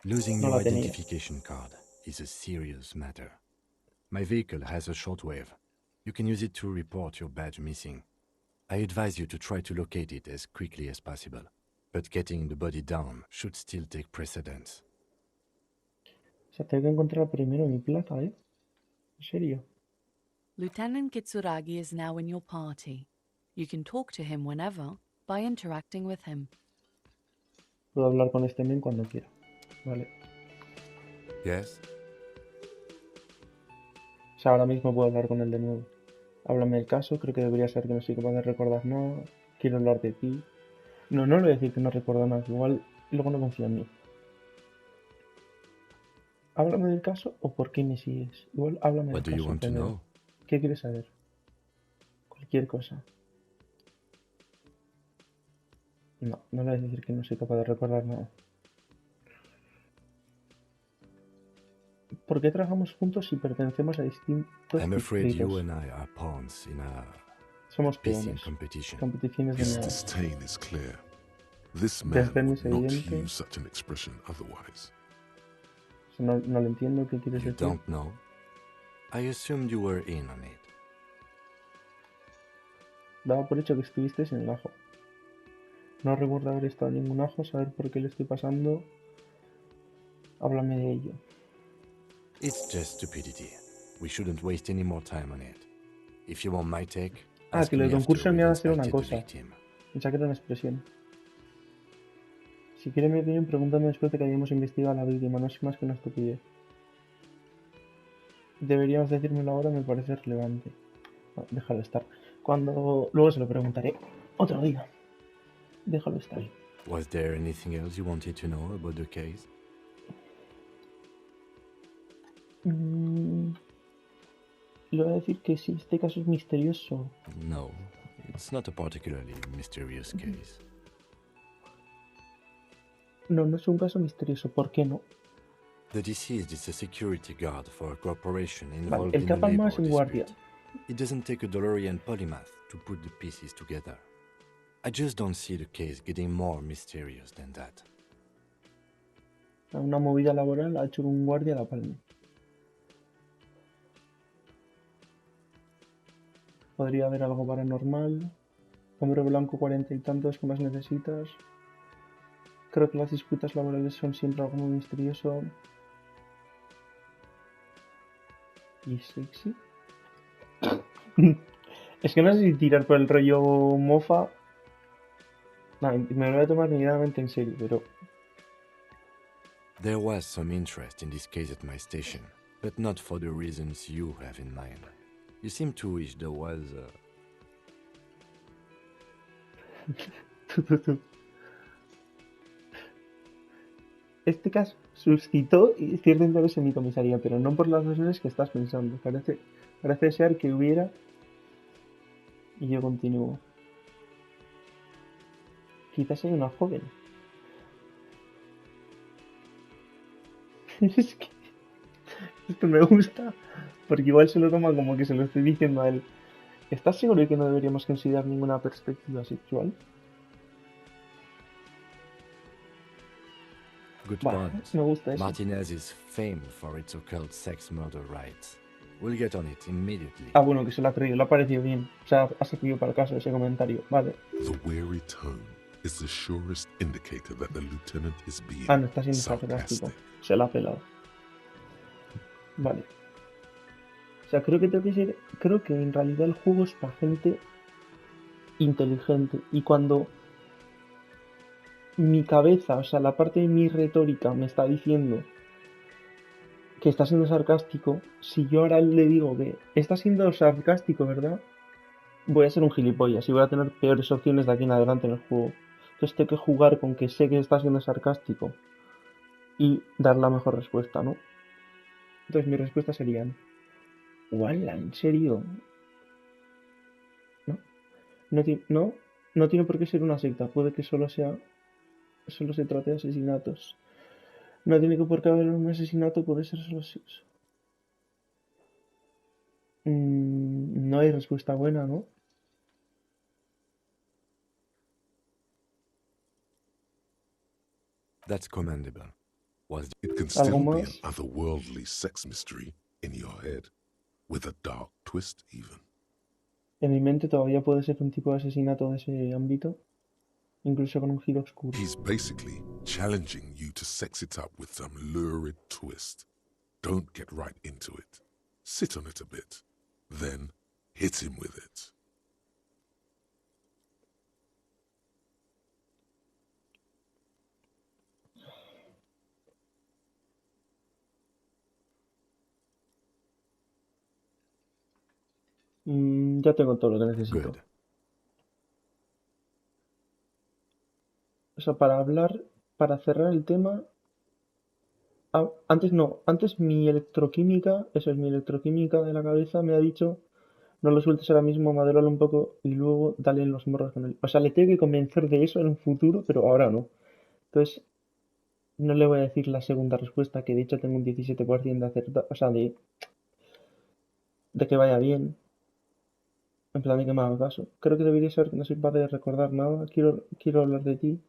Losing No your la tenía. identification card is a serious matter. My vehicle has a shortwave. You can use it to report your badge missing. I advise you to try to locate it as quickly as possible, but getting the body down should still take precedence. O sea, tengo que encontrar primero mi placa, ¿eh? ¿En serio? Lieutenant Kitsuragi is now in your party. You can talk to him whenever by interacting with him. Puedo hablar con este men cuando quiera. Vale. Yes? O sea, ahora mismo puedo hablar con él de nuevo. Háblame del caso, creo que debería ser que no soy capaz de recordar nada. Quiero hablar de ti. No, no le voy a decir que no recuerdo nada, que igual luego no confía en mí. Háblame del caso o por qué me sigues. Igual háblame What del do you caso want to primero. know? ¿Qué quieres saber? Cualquier cosa. No, no le voy a decir que no soy capaz de recordar nada. ¿Por qué trabajamos juntos si pertenecemos a distintos I'm afraid you distritos? and I are pawns in a Somos pacing peones. competition. Competiciones de His nada. disdain is clear. This Desdén man es would not evidente. use such an expression otherwise. O sea, no lo entiendo. ¿Qué quieres You decir? don't know? I assumed you were in on it. Daba por hecho que estuviste en el ajo. No recuerdo haber estado en ningún ajo, saber por qué le estoy pasando. Háblame de ello. It's just stupidity. We shouldn't waste any more time on it. If you want my take, Ah, ask que lo me del concurso after me va a we've hacer una inspected the cosa. victim. Pensaba que era una expresión. Si quiere mi opinión, pregúntame después de que hayamos investigado a la víctima. No es más que una estupidez. Deberías decírmelo ahora, me parece relevante. No, déjalo estar. Luego se lo preguntaré. Otro día. Déjalo estar. Was there anything else you wanted to know about the case? Le voy a decir que sí, este caso es misterioso. No, it's not a particularly mysterious case. No, no es un caso misterioso. ¿Por qué no? The deceased is a security guard for a corporation Vale, involved el in que a ha palmado es labor un guardia. dispute. It doesn't take a DeLorean polymath to put the pieces together. I just don't see the case getting more mysterious than that. Una movida laboral ha hecho que un guardia la palme. Podría haber algo paranormal. Hombre blanco 40 y tantos, ¿qué más necesitas? Creo que las disputas laborales son siempre algo muy misterioso. ¿Y sexy? Es que no sé si tirar por el rollo mofa. No, me lo voy a tomar medianamente en serio, pero... There was some interest in this case at my station, but not for the reasons you have in mind. You seem to wish there was Este caso suscitó cierto interés en mi comisaría, pero no por las razones que estás pensando. Parece ser que hubiera... Y yo continúo. Quizás hay una joven. Es que esto me gusta, porque igual se lo toma como que se lo estoy diciendo a él. ¿Estás seguro de que no deberíamos considerar ninguna perspectiva sexual? good Bueno, point. me gusta eso. Martinez is famed for its occult sex murder rites. We'll get on it immediately. Ah, bueno, que se lo ha creído, le ha parecido bien. O sea, ha servido para el caso ese comentario. Vale. The weary tone is the surest indicator that the lieutenant is being Ah, no está siendo sarcástico. sarcastic. Se la ha pelado. Vale. O sea, creo que en realidad el juego es para gente inteligente. Y cuando mi cabeza, o sea, la parte de mi retórica me está diciendo que está siendo sarcástico, si yo ahora le digo que está siendo sarcástico, ¿verdad? Voy a ser un gilipollas y voy a tener peores opciones de aquí en adelante en el juego. Entonces tengo que jugar con que sé que está siendo sarcástico y dar la mejor respuesta, ¿no? Entonces mis respuestas serían: ¡Wala! ¿En serio? ¿No? No tiene por qué ser una secta. Puede que solo se trate de asesinatos. No tiene que por qué haber un asesinato, puede ser solo sexo. No hay respuesta buena, ¿no? That's commendable. Was It can ¿Algo still be an más? otherworldly sex mystery in your head, with a dark twist even. En mi mente todavía puede ser un tipo de asesinato de ese ámbito, incluso con un giro oscuro. He's basically challenging you to sex it up with some lurid twist. Don't get right into it. Sit on it a bit. Then hit him with it. Ya tengo todo lo que necesito. Good. O sea, para hablar, para cerrar el tema, antes mi electroquímica, eso es mi electroquímica de la cabeza, me ha dicho, no lo sueltes ahora mismo, madúralo un poco y luego dale en los morros con él. O sea, le tengo que convencer de eso en un futuro, pero ahora no. Entonces, no le voy a decir la segunda respuesta, que de hecho tengo un 17% de acertar, o sea, de que vaya bien, en plan de que me haga caso. Creo que debería ser que no soy capaz de recordar nada, quiero hablar de ti,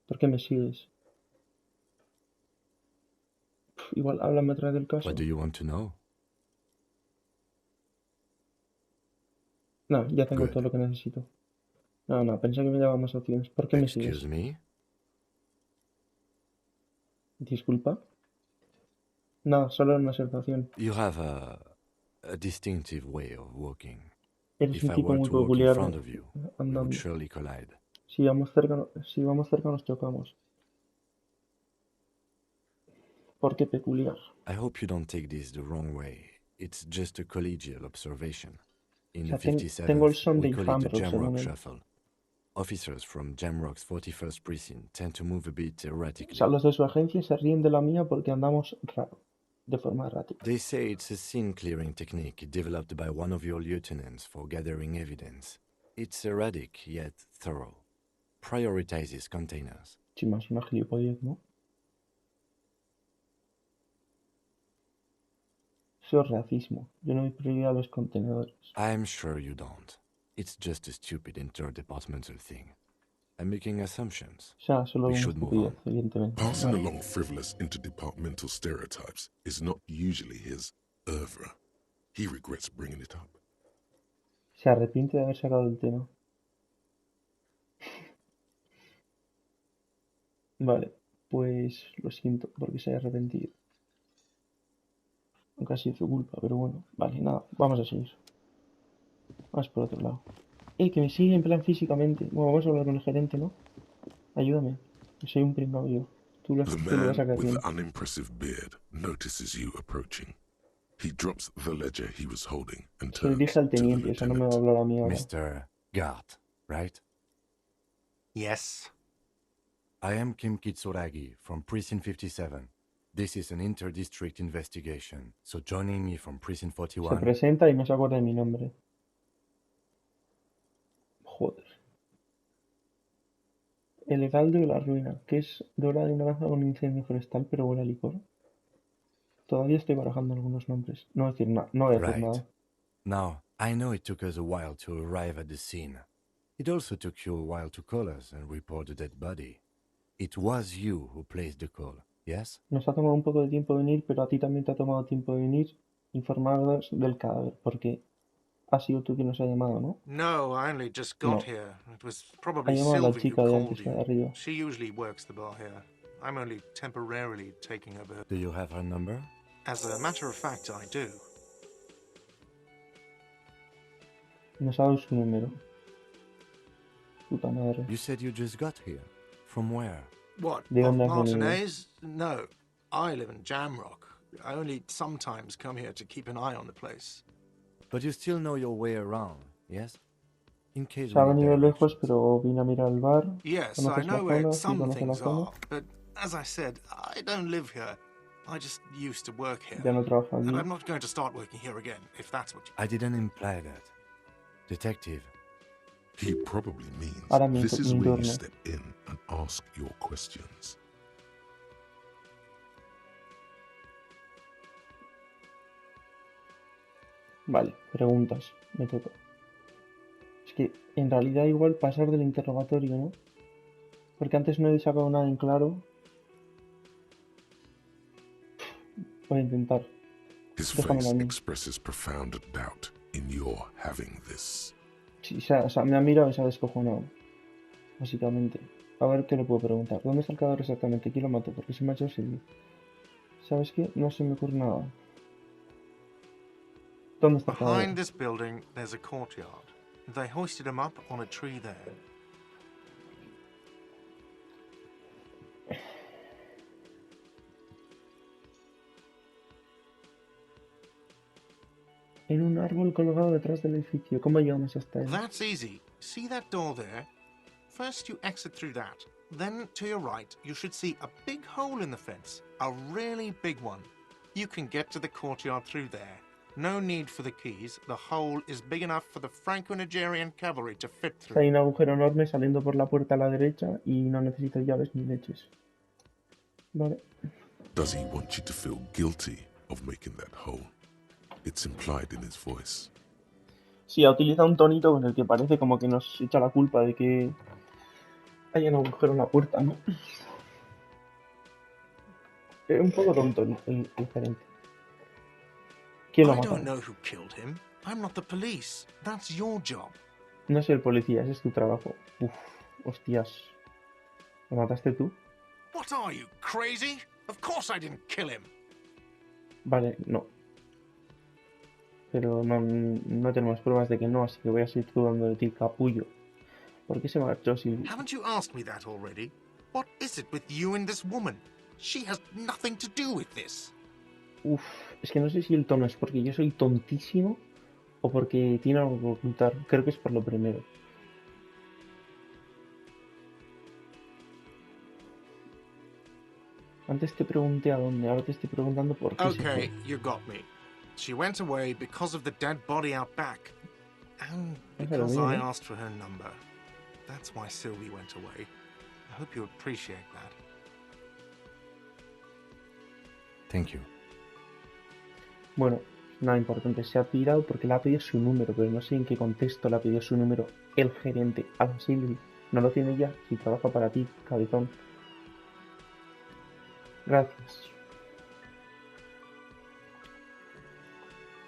¿por qué me sigues? Igual, háblame otra vez del caso. What do you want to know? No, ya tengo Good. todo lo que necesito. No, pensé que me daba más opciones. ¿Por qué me Excuse sigues? me? Disculpa. Nada, solo una observación. You have a distinctive way of walking. Eres If un I tipo were muy to walk in peculiar front of you, we would andando. surely collide. Si vamos cerca nos chocamos. ¿Por qué peculiar? I hope you don't take this the wrong way. It's just a collegial observation. In O the sea, tengo el 57th, son we de call it the Jamrock, según Jamrock él. Shuffle. Officers from Jamrock's 41st Precinct tend to move a bit O erratically. sea, los de su agencia se ríen de la mía porque andamos raro, de forma errática. They say it's a scene-clearing technique developed by one of your lieutenants for gathering evidence. It's erratic, yet thorough. Prioritizes containers. Si más una gilipollez, ¿no? Eso es racismo. Yo no doy prioridad a los contenedores. I'm sure you don't. It's just a stupid interdepartmental thing. I'm making assumptions. O sea, solo We una should move estupidez, on. evidentemente. Passing Vale. along frivolous interdepartmental stereotypes is not usually his oeuvre. He regrets bringing it up. Se arrepiente de haber sacado el tema. Vale, pues lo siento porque se haya arrepentido. Aunque ha sido su culpa, pero bueno. Vale, nada, vamos a seguir. Vamos por otro lado. Que me sigue en plan físicamente. Bueno, vamos a hablar con el gerente, ¿no? Ayúdame. Que soy un pringao yo. Tú lo The vas a man caer with bien. the unimpressive beard notices you approaching. He drops the ledger he was holding and Se lo turns dije al to the teniente, o sea, no me va a lieutenant. hablar a mí ahora. Mr. Gart, right? Yes. I am Kim Kitsuragi from Precinct 57. This is an inter-district investigation, so joining me from Precinct Se 41... presenta y no se acuerda de mi nombre. Joder. El heraldo de la ruina, que es de hora de una raza con un incendio forestal, pero huele a licor. Todavía estoy barajando algunos nombres. No voy a decir nada. No voy a decir Right. nada. Now, I know it took us a while to arrive at the scene. It also took you a while to call us and report the dead body. It was you who placed the call, yes? Nos ha tomado un poco de tiempo venir, pero a ti también te ha tomado tiempo venir informados del cadáver, porque has sido tú quien nos ha llamado, ¿no? No, I only just got No. here. It was Ha probably llamado a la Sylvie who chica de called antes, you. de arriba. She usually works the bar here. I'm only temporarily taking over her. Do you have her number? As a matter of fact, I do. Nos ha dado su número. Puta madre. You said you just got here. From where? What? ¿De Of dónde has venido? Martinez? No. I live in Jamrock. I only sometimes come here to keep an eye on the place. But you still know your way around, yes? In case Se ha we need venido lejos, directions. pero vine a mirar el bar. Yes, I ¿Conoces la know where zona? Sí, some conoce la things zona. are, but as I said, I don't live here. I just used to work here. Ya no trabaja And aquí. I'm not going to start working here again, if that's what you... I didn't imply that. Detective, He probably means Ahora mi this is where you entorno. step in and ask your questions. Vale, preguntas. Me toca. Es que en realidad igual pasar del interrogatorio, ¿no? Porque antes no he sacado nada en claro. Voy a intentar. His Déjamelo face a mí. expresses profound doubt in your having this. Sí, o sea, me ha mirado y se ha descojonado, básicamente. A ver qué le puedo preguntar. ¿Dónde está el cadáver exactamente? ¿Quién lo mató? Porque se me ha hecho serio. ¿Sabes qué? No se me ocurre nada. ¿Dónde está el cadáver? Behind this building, there's a courtyard. They hoisted him up on a tree there. En un árbol colgado detrás del edificio. ¿Cómo llegamos hasta él? That's easy. See that door there? First you exit through that. Then to your right, you should see a big hole in the fence. A really big one. You can get to the courtyard through there. No need for the keys. The hole is big enough for the Franco-Nigerian cavalry to fit through. Hay un agujero enorme saliendo por la puerta a la derecha y no necesito llaves ni leches. Vale. Does he want you to feel guilty of making that hole? It's implied in his voice. Sí, ha utilizado un tonito con el que parece como que nos echa la culpa de que hay un agujero en la puerta, ¿no? Es un poco tonto el gerente. ¿Quién lo ha I matado? don't know who killed him. I'm not the police. That's your job. No soy el policía, ese es tu trabajo. Uf, hostias. ¿Lo mataste tú? What are you, crazy? Of course I didn't kill him. Vale, no. Pero no tenemos pruebas de que no, así que voy a seguir dudando de ti, capullo. ¿Por qué se marchó si...? Haven't you asked me that already? What is it with you and this woman? She has nothing to do with this. Uf, es que no sé si el tono es porque yo soy tontísimo o porque tiene algo que ocultar. Creo que es por lo primero. Antes te pregunté a dónde, ahora te estoy preguntando por qué se Okay, fue. you got me. She went away because of the dead body out back. And because I asked for her number. That's why Sylvie went away. I hope you appreciate that. Thank you. Bueno, nada importante, se ha pirado porque le ha pedido su número, pero no sé en qué contexto le ha pedido su número el gerente a la Sylvie. No lo tiene ya, si trabaja para ti, cabezón. Gracias.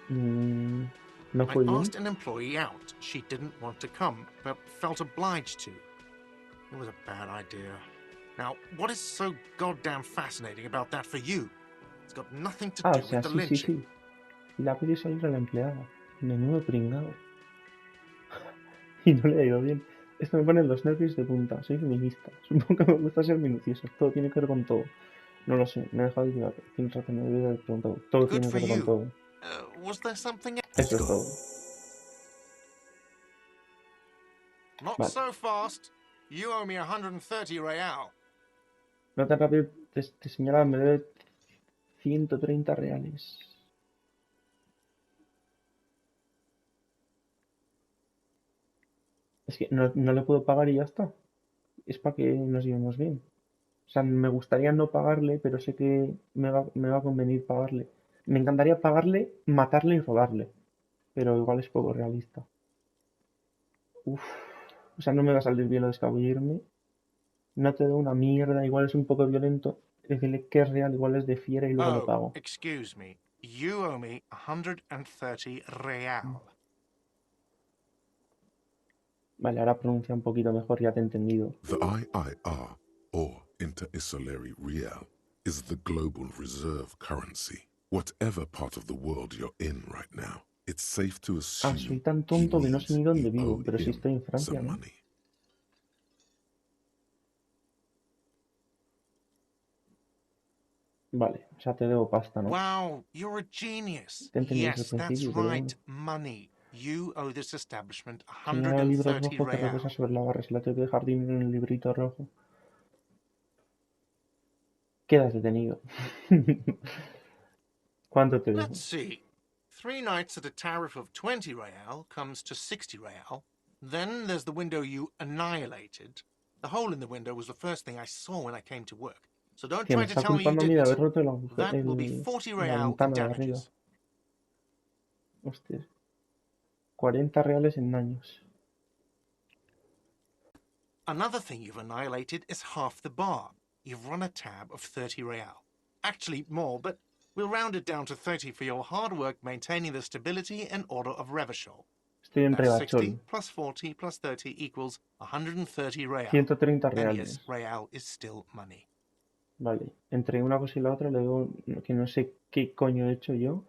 ¿No fue I bien? asked an employee out. She didn't want to come, but felt obliged to. It was a bad idea. Now, what is so goddamn fascinating about that for you? It's got nothing to Ah, do o sea, with the sí, sí, lynching. sí. Le ha pedido salir a la empleada. Menudo pringado. Y no le ha ido bien. Esto me pone los nervios de punta. Soy feminista. Supongo que me gusta ser minucioso. Todo tiene que ver con todo. No lo sé, me he dejado de llevar. Tienes razón, me debería haber preguntado. Todo Good tiene for que ver con you. todo. Was there something else? Eso es todo. Not Vale. so fast. You owe me 130 real. No tan rápido, te señalaba, me debe 130 reales. Es que no le puedo pagar y ya está. Es para que nos llevemos bien. O sea, me gustaría no pagarle, pero sé que me va a convenir pagarle. Me encantaría pagarle, matarle y robarle. Pero igual es poco realista. Uf. O sea, no me va a salir bien lo de escabullirme. No te doy una mierda, igual es un poco violento. Decirle que es real, igual es de fiera y luego le Oh, pago. excuse me. You owe me 130 real. Vale, ahora pronuncia un poquito mejor, ya te he entendido. The IIR, or Inter-Isolary Real, is the global reserve currency. Whatever part of the world you're in right now, it's safe to Ah, soy assume tan he tonto que no sé means ni dónde you vivo, owe pero sí him estoy en Francia, some ¿no? money. Vale, o sea, te debo pasta, ¿no? Wow, you're a genius. Te entendí desde el Yes, that's principio, pero bueno. right. Money. You owe this establishment Señala el libro 130 rojo que real. reposa sobre la barra. Si la tengo que dejar dinero en el librito rojo. Quedas detenido. ¿Cuánto te debo? Let's see. 3 nights at a tariff of 20 real comes to 60 real. Then there's the window you annihilated. The hole in the window was the first thing I saw when I came to work. So don't Que me try to está tell me you culpando a mí de haber didn't. roto That will be 40 la real in ventana de arriba. damages. Hostia. 40 reales en daños. Another thing you've annihilated is half the bar. You've run a tab of 30 real. Actually, more, but we'll round it down to 30 for your hard work maintaining the stability and order of Revachol. Estoy en That's 60 Rebachol. plus 40 plus 30 equals 130 real. 130 And yes, reales. real is still money. Vale. Entre una cosa y la otra le digo que no sé qué coño he hecho yo.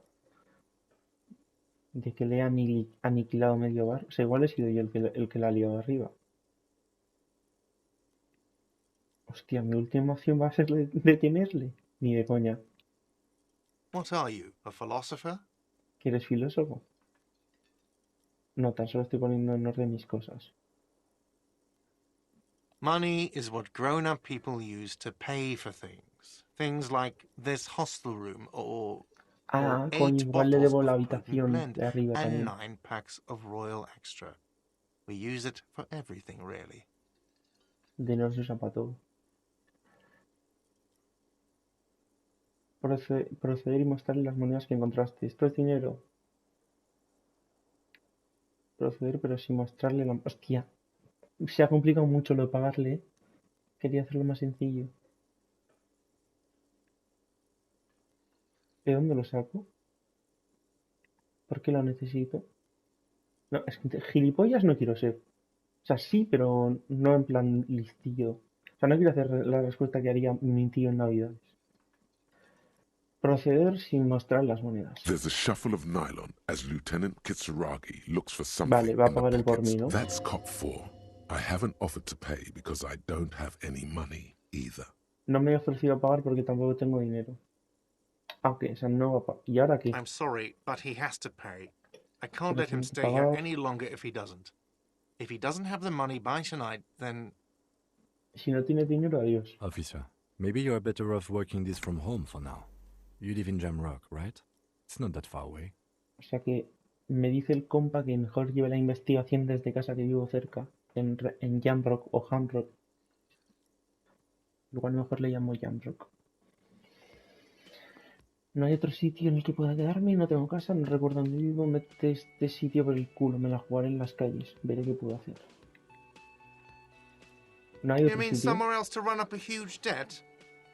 De que le he aniquilado medio bar. O sea, igual he sido yo el que la ha liado arriba. Hostia, mi última opción va a ser detenerle. Ni de coña. What are you, a philosopher? ¿Que eres filósofo? No, tan solo estoy poniendo en orden mis cosas. Money is what grown-up people use to pay for things. Things like this hostel room or Ah, coño, 8 igual le bottles debo la of potent habitación blend de arriba and también. 9 packs of Royal Extra. We use it for everything, really. Dinero se usa para todo. Proceder y mostrarle las monedas que encontraste. Esto es dinero. Proceder, pero sin mostrarle la... Hostia, se ha complicado mucho lo de pagarle, ¿eh? Quería hacerlo más sencillo. ¿De dónde lo saco? ¿Por qué lo necesito? No, es que gilipollas no quiero ser. O sea, sí, pero no en plan listillo. O sea, no quiero hacer la respuesta que haría mi tío en Navidades. Proceder sin mostrar las monedas. There's a shuffle of nylon as Lieutenant Kitsuragi looks for Vale, something va a in the pagar el por pockets. mí, ¿no? That's cop 4. I haven't offered to pay because I don't have any money either. No me he ofrecido a pagar porque tampoco tengo dinero. Aunque, o sea, no va a pagar. ¿Y ahora qué? I'm sorry, but he has to pay. I can't Pero let him tiene que stay here pagar. any longer if he doesn't. If he doesn't have the money by tonight, then... Si no tiene dinero, adiós. Officer, maybe you're better off working this from home for now. You live in Jamrock, right? It's not that far away. O sea que me dice el compa que mejor lleve la investigación desde casa que vivo cerca. En Jamrock o Hamrock. Igual mejor le llamo Jamrock. No hay otro sitio en el que pueda quedarme, no tengo casa, no recuerdo dónde vivo, mete este sitio por el culo, me la jugaré en las calles, veré qué puedo hacer. ¿No hay You otro mean sitio? somewhere else to run up a huge debt?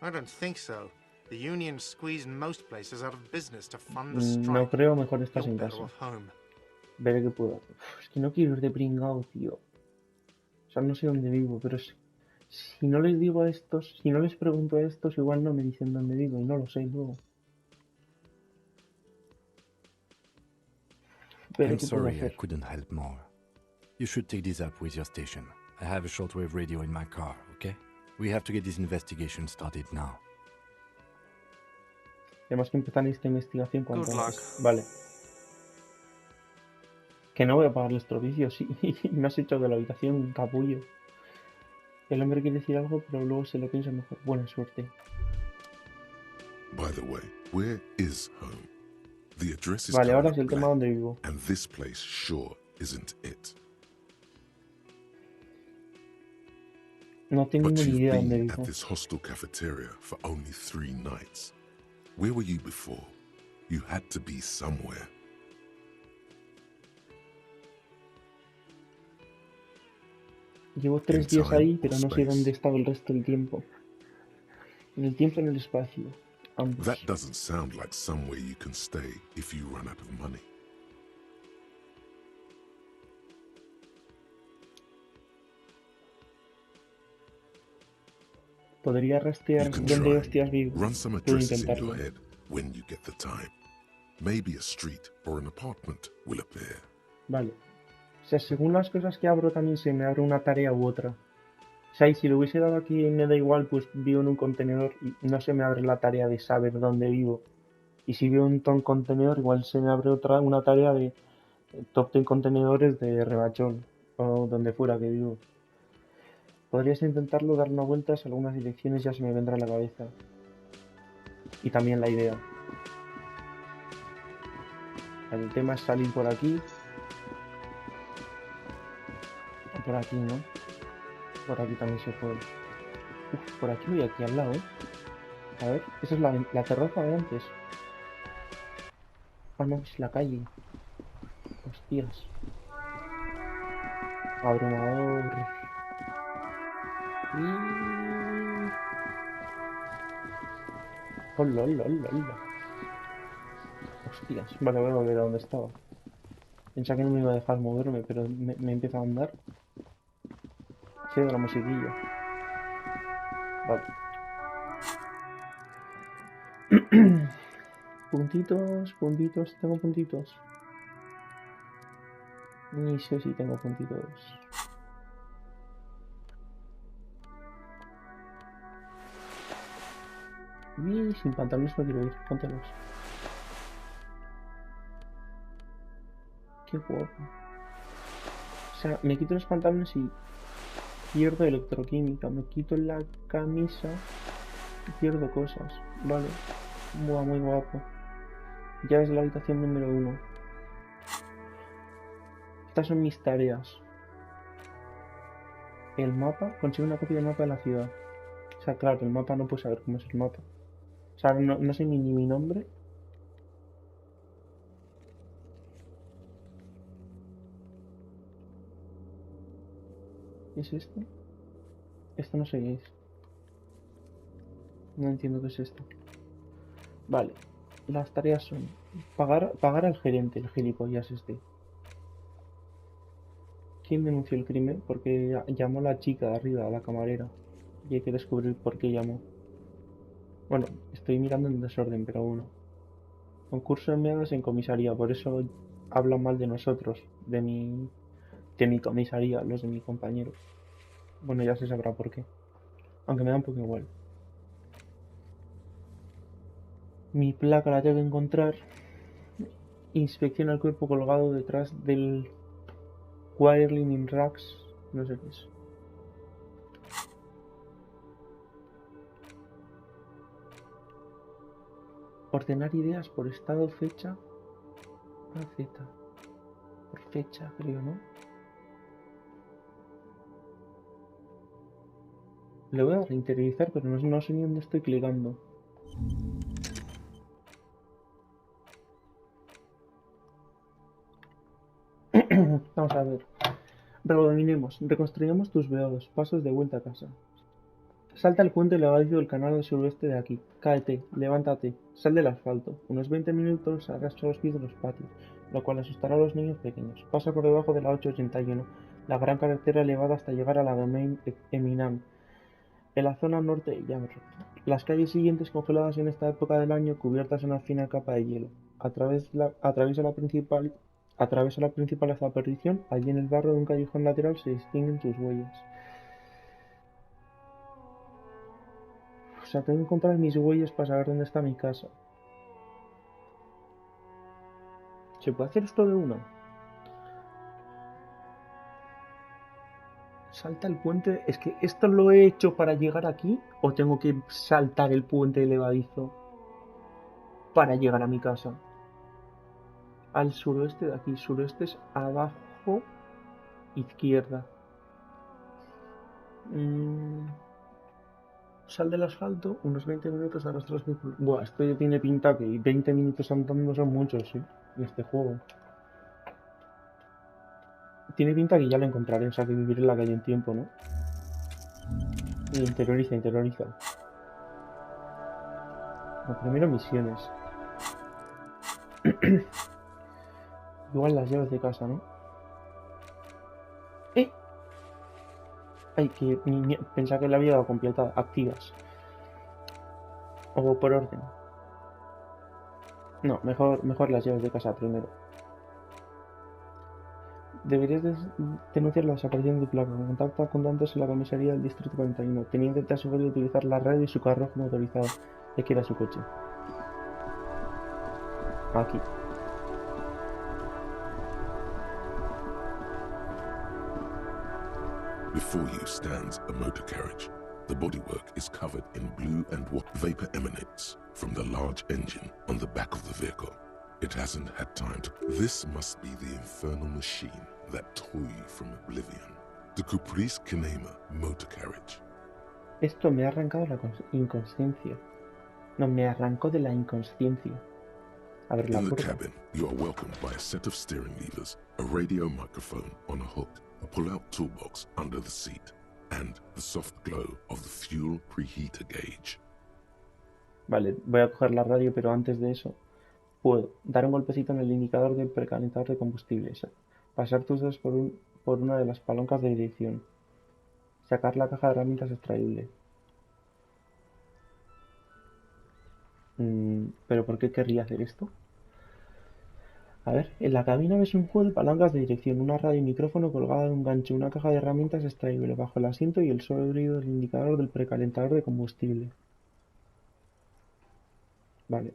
I don't think so. The union squeezed most places out of business to fund the No strike. creo, mejor estás You're en better casa. off home. Veré qué puedo hacer. Uf, es que no quiero ir de pringao, tío. O sea, no sé dónde vivo, pero si no les digo a estos, si no les pregunto a estos, igual no me dicen dónde vivo y no lo sé luego. Veré I'm qué puedo sorry I hacer. couldn't help more. You should take this up with your station. I have a shortwave radio in my car, okay? We have to get this investigation started now. Tenemos que empezar esta investigación cuanto Good luck. antes. Vale. Que no voy a pagarle estos vicios. Sí, me has hecho de la habitación un capullo. El hombre quiere decir algo, pero luego se lo piensa mejor. Buena suerte. By the way, where is home? The address is Vale, coming ahora up es el tema blank, donde vivo. and this place sure isn't it. No tengo But ni you've idea dónde been at vivo. this hostel cafeteria for only 3 nights. Where were you before? You had to be somewhere. Llevo 3 días time ahí, or pero no sé space? dónde he estado el resto del tiempo. En el tiempo y en el espacio. Ambos. That doesn't sound like somewhere you can stay if you run out of money. Podría You rastrear can dónde try. hostias vivo. Run some Puedo addresses in your intentarlo. head when you get the time. Maybe a street or an apartment will appear. Vale. O sea, según las cosas que abro también se me abre una tarea u otra. O sea, y si lo hubiese dado aquí me da igual, pues vivo en un contenedor y no se me abre la tarea de saber dónde vivo. Y si vivo en un contenedor, igual se me abre una tarea de top 10 contenedores de Rebachol o donde fuera que vivo. Podrías intentarlo, dar una vuelta, algunas direcciones ya se me vendrá a la cabeza. Y también la idea. El tema es salir por aquí. O por aquí, ¿no? Por aquí también se puede. Uf, por aquí voy aquí al lado, ¿eh? A ver, esa es la terraza de antes. Ah, no, es la calle. Hostias. Abrumador. Hola, hola, hola, hola. Hostias. Vale, voy a volver a donde estaba. Pensaba que no me iba a dejar moverme, pero me empieza a andar. Sí, de la musiquilla. Vale. Puntitos, puntitos, tengo puntitos. Ni sé si tengo puntitos. Y sin pantalones no quiero ir, póntelos. Qué guapo. O sea, me quito los pantalones y pierdo electroquímica. Me quito la camisa y pierdo cosas. Vale. Buah, muy guapo. Ya es la habitación número 1. Estas son mis tareas. El mapa, consigue una copia del mapa de la ciudad. O sea, claro, el mapa no puedo saber cómo es el mapa. O sea, no sé ni mi nombre. ¿Es esto? Esto no sé qué es. No entiendo qué es esto. Vale. Las tareas son pagar al gerente, el gilipollas este. ¿Quién denunció el crimen? Porque llamó a la chica de arriba, a la camarera. Y hay que descubrir por qué llamó. Bueno, estoy mirando en desorden, pero bueno. Concurso de meadas en comisaría, por eso hablan mal de nosotros, de mi comisaría, los de mi compañero. Bueno, ya se sabrá por qué. Aunque me da un poco igual. Mi placa la tengo que encontrar. Inspecciona el cuerpo colgado detrás del Wireless in Racks. No sé qué es. Ordenar ideas por estado, fecha. A Z. Por fecha, creo, ¿no? Le voy a reinteriorizar, pero no sé ni dónde estoy clicando. Vamos a ver. Rebobinemos. Reconstruyamos tus veados. Pasos de vuelta a casa. Salta el puente levadizo del canal al suroeste de aquí. Cáete, levántate, sal del asfalto. Unos 20 minutos arrastra los pies de los patios, lo cual asustará a los niños pequeños. Pasa por debajo de la 881, la gran carretera elevada hasta llegar a la Domain Eminent, en la zona norte de Yammer. Las calles siguientes congeladas en esta época del año, cubiertas en una fina capa de hielo. Atraviesa la principal hasta la perdición. Allí en el barro de un callejón lateral se distinguen sus huellas. O sea, tengo que encontrar mis huellas para saber dónde está mi casa. ¿Se puede hacer esto de una? Salta el puente. Es que esto lo he hecho para llegar aquí. ¿O tengo que saltar el puente elevadizo para llegar a mi casa? Al suroeste de aquí. Suroeste es abajo, izquierda. Sal del asfalto, unos 20 minutos arrastras mi... Buah, esto ya tiene pinta que 20 minutos andando son muchos, ¿sí? En este juego. Tiene pinta que ya lo encontraré, o sea que viviré en la calle un tiempo, ¿no? Y interioriza, interioriza. Lo primero misiones. Igual las llaves de casa, ¿no? ¡Eh! Ay, que pensaba que la había dado completa. Activas. O por orden. No, mejor las llaves de casa primero. Deberías denunciar la desaparición de placa. Contacta con tantos en la comisaría del distrito 41. Teniente te ha sugerido utilizar la radio y su carruaje motorizado. Ya que era su coche. Aquí. Before you stands a motor carriage. The bodywork is covered in blue and white. Vapor emanates from the large engine on the back of the vehicle. It hasn't had time to... This must be the infernal machine that tore you from oblivion. The Caprice Kinema motor carriage. Esto me ha arrancado la inconsciencia. No, me arrancó de la inconsciencia. A ver, la In the puerta. cabin, you are welcomed by a set of steering levers, a radio microphone on a hook, a pull-out toolbox under the seat, and the soft glow of the fuel preheater gauge. Vale, voy a coger la radio, pero antes de eso Puedo dar un golpecito en el indicador del precalentador de combustible. Pasar tus dedos por una de las palancas de dirección. Sacar la caja de herramientas extraíble. ¿Pero por qué querría hacer esto? A ver, en la cabina ves un juego de palancas de dirección, una radio y micrófono colgada de un gancho, una caja de herramientas extraíble bajo el asiento y el sonido del indicador del precalentador de combustible. Vale,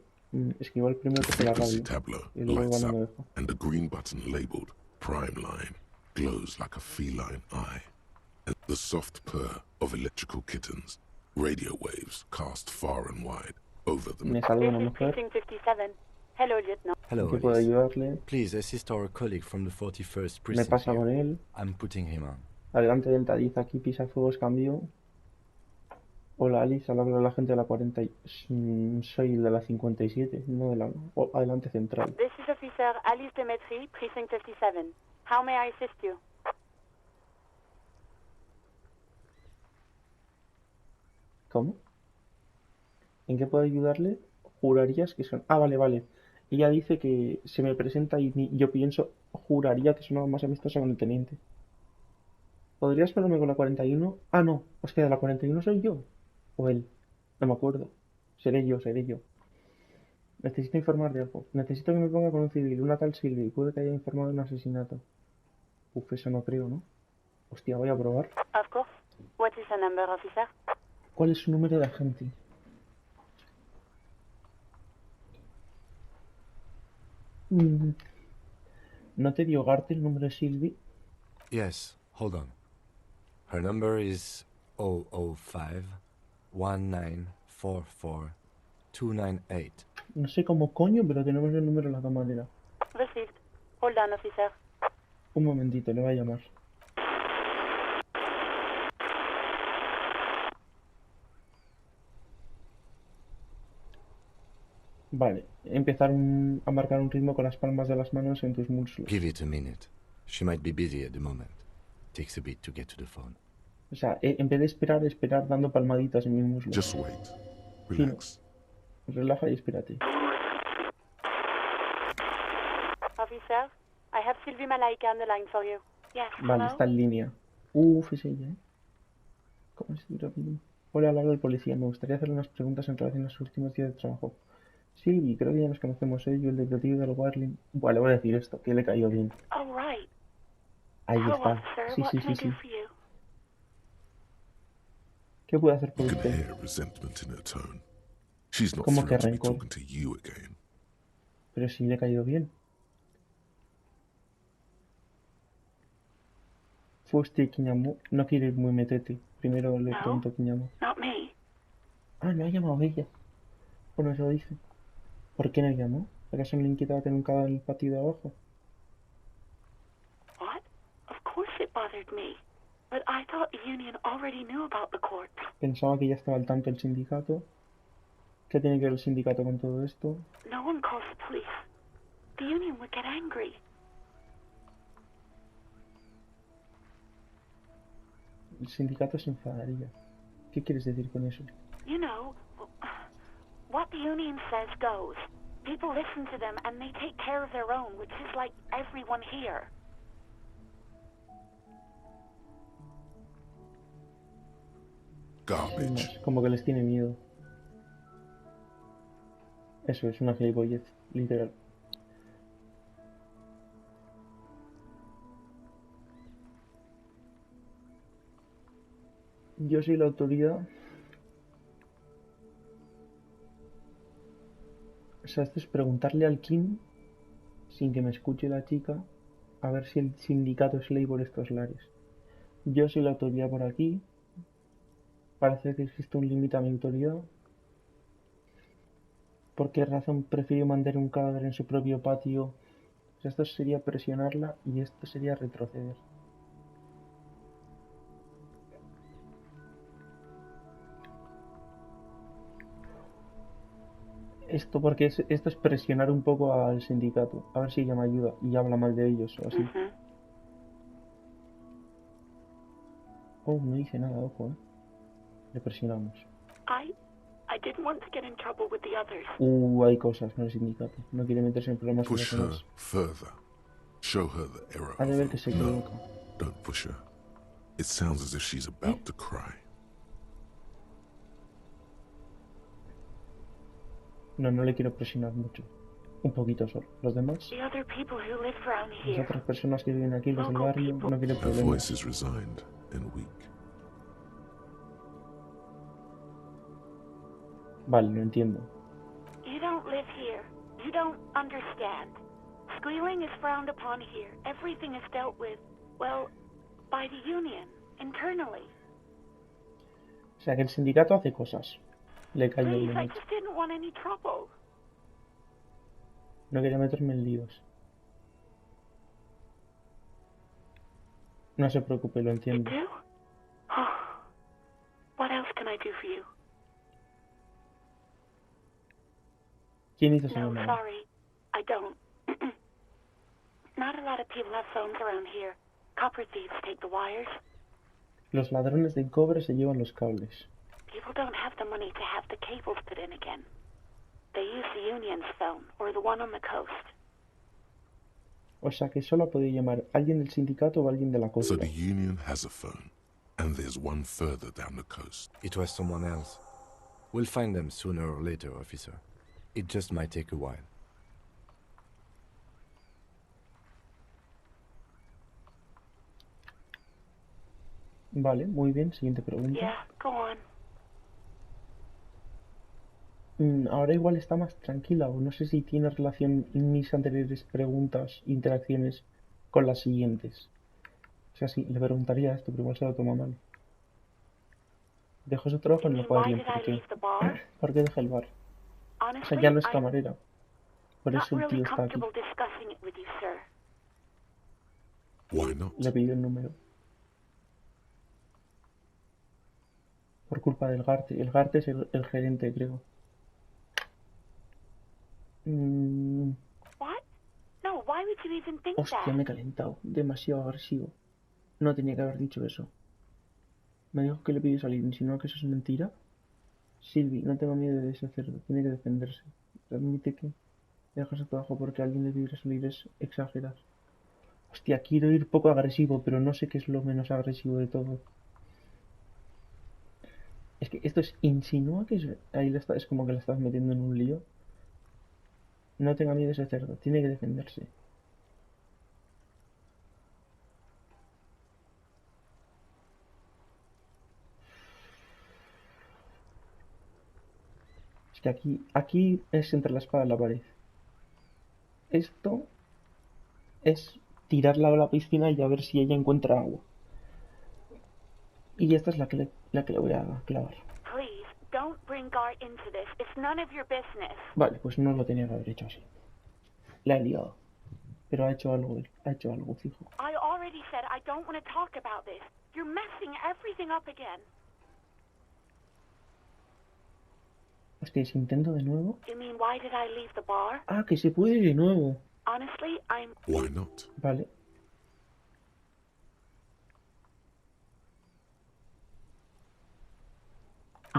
es que igual primero toco la radio tableau y luego lights igual no up, me dejo. and the green button labeled Prime Line glows like a feline eye. And the soft purr of electrical kittens, radio waves cast far and wide over the... Me saluda una mujer. Hello, Lieutenant. ¿En Hello, qué puedo Alice. ayudarle? Please assist our colleague from the 41st Me precinct pasa here. con él. I'm putting him on. Adelante Delta 10, aquí pisafuegos cambio. Hola Alice, habla con la gente de la 40 soy el de la 57, no de la... adelante central. This is Officer Alice Demetri, Precinct 57. How may I assist you? ¿Cómo? ¿En qué puedo ayudarle? Jurarías que son... Ah, vale, vale. Ella dice que se me presenta y yo pienso, juraría que es una más amistosa con el teniente. ¿Podrías ponerme con la 41? Ah, no. Hostia, ¿de la 41 soy yo? ¿O él? No me acuerdo. Seré yo, seré yo. Necesito informar de algo. Necesito que me ponga con un civil, una tal Silvia, y puede que haya informado de un asesinato. Uf, eso no creo, ¿no? Hostia, voy a probar. Of course. What is the number, officer? ¿Cuál es su número de agente? ¿No te dio Garte el número de Silvi? Yes, hold on. Her number is 005 1944 298. No sé cómo coño, pero tenemos el número en la camarera. Received. Hold on, officer. Un momentito, le voy a llamar. Vale, empezar a marcar un ritmo con las palmas de las manos en tus muslos. Give it a minute. She might be busy at the moment. Takes a bit to get to the phone. O sea, en vez de esperar dando palmaditas en mis muslos. Just wait. Relax. Relaja y espérate. Officer, I have Sylvie Malaika on the line for you. Yes, Vale, hello? está en línea. Uf, es ella, ¿eh? ¿Cómo es rápido? Hola, hablar del policía. Me gustaría hacerle unas preguntas en relación a sus últimos días de trabajo. Sí, creo que ya nos conocemos, ¿eh? Yo, el detective del Warling. Bueno, le voy a decir esto, que le cayó bien. Oh, right. Ahí Hello, está. officer. Sí, What sí, can sí, I do sí. for you? ¿Qué puede hacer por You can usted? hear resentment in her tone. She's not ¿Cómo que thrilled to be rencor? talking to you again. Pero sí le ha caído bien. Fue usted quien llamó. No quiere ir muy metete. Primero le No. pregunto quién llamó. Not me. Ah, no ha llamado ella. Bueno, eso dice. ¿Por qué no llamó? ¿Acaso no le inquietaba tener un cadáver en el patio de abajo? What? Of course it bothered me. But I thought the union already knew about the court. Pensaba que ya estaba al tanto el sindicato. ¿Qué tiene que ver el sindicato con todo esto? No one calls the police. The union would get angry. El sindicato se enfadaría. ¿Qué quieres decir con eso? You know, what the union says goes. People listen to them and they take care of their own, which is like everyone here. Sin Garbage. más, como que les tiene miedo. Eso es una gilipollez, literal. Yo soy la autoridad. O sea, esto es preguntarle al Kim, sin que me escuche la chica, a ver si el sindicato es ley por estos lares. Yo soy la autoridad por aquí. Parece que existe un límite a mi autoridad. ¿Por qué razón prefirió mandar un cadáver en su propio patio? O sea, esto sería presionarla y esto sería retroceder. Esto porque esto es presionar un poco al sindicato. A ver si ella me ayuda y habla mal de ellos o así. Oh, no dice nada, ojo, Le presionamos. I I didn't want to get in trouble with the others. Hay cosas con el sindicato. No quiere meterse en problemas con los Push her demás. further. Show her the error Ha de ver of que se her. No, equivoca. don't push her. It sounds as if she's about to cry. No, no le quiero presionar mucho. Un poquito solo. Los demás, The other people who live around las here. otras personas que viven aquí, los del barrio, no quiero Her voice problemas. is resigned and weak. Vale, lo entiendo. You don't live here. You don't understand. Squealing is frowned upon here. Everything is dealt with, well, by the union, internally. O sea, que el sindicato hace cosas. Le callo Please, I bien. just didn't want any trouble. No quería meterme en líos. No se preocupe, lo You entiendo. do? What else can I do for you? ¿Quién hizo esa No, llamada? sorry. I don't. Not a lot of people have phones around here. Copper thieves take the wires. Los ladrones de cobre se llevan los cables. People don't have the money to have the cables put in again. They use the union's phone, or the one on the coast. O sea que solo ha podido llamar alguien del sindicato o alguien de la So costa. the union has a phone, and there's one further down the coast. It was someone else. We'll find them sooner or later, officer. It just might take a while. Vale, muy bien. Siguiente pregunta. Yeah, go on. Ahora igual está más tranquila o no sé si tiene relación mis anteriores preguntas, interacciones con las siguientes. O sea, sí, le preguntaría esto, pero igual se lo toma mal. Dejó su trabajo You en mean el why cuadril. did ¿Por I qué? leave the bar? ¿Por qué deja el bar? O sea, Honestly, ya no es I'm camarera. Por not eso el really tío está aquí. comfortable discussing it with you, sir. Why not? Le pidió el número. Por culpa del Garte. El Garte es el gerente, creo. What? No, why would you even think Hostia, that? me he calentado. Demasiado agresivo. No tenía que haber dicho eso. Me dijo que le pidió salir, insinuó que eso es mentira. Sylvie, no tengo miedo de ese cerdo. Tiene que defenderse. Admite que deja su trabajo porque alguien le pidiera salir es exagerar. Hostia, quiero ir poco agresivo, pero no sé qué es lo menos agresivo de todo. Es que esto es insinúa que ahí es como que le estás metiendo en un lío. No tenga miedo de ese cerdo, tiene que defenderse. Es que aquí es entre la espada y la pared. Esto es tirarla a la piscina y a ver si ella encuentra agua. Y esta es la que le voy a clavar. Please, don't bring Gar into this. It's none of your business. Vale, pues no lo tenía que haber hecho así. La he liado. Pero ha hecho algo, fijo. I already said I don't want to talk about this. You're messing everything up again. Hostia, si intento de nuevo. You mean why did I leave the bar? Ah, que se puede de nuevo. Honestly, I'm... Why not? Vale.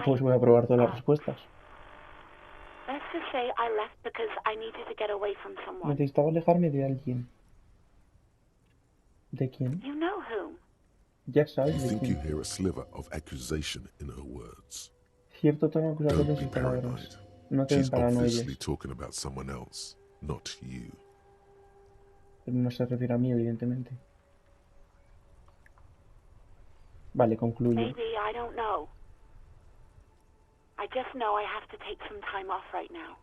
Pues voy a probar todas las respuestas. Let's just say I left because I needed to get away from someone. Necesitaba alejarme de alguien. ¿De quién? You know whom. Ya You sabes de think you quién. hear a sliver of accusation in her words. Cierto tono acusatorio Don't en be sus paranoid. palabras. No te den She's obviously paranoides. talking about someone else, not you. Pero no se refiere a mí, evidentemente. Vale, concluyo. Maybe, I don't know. I just know I have to take some time off right now.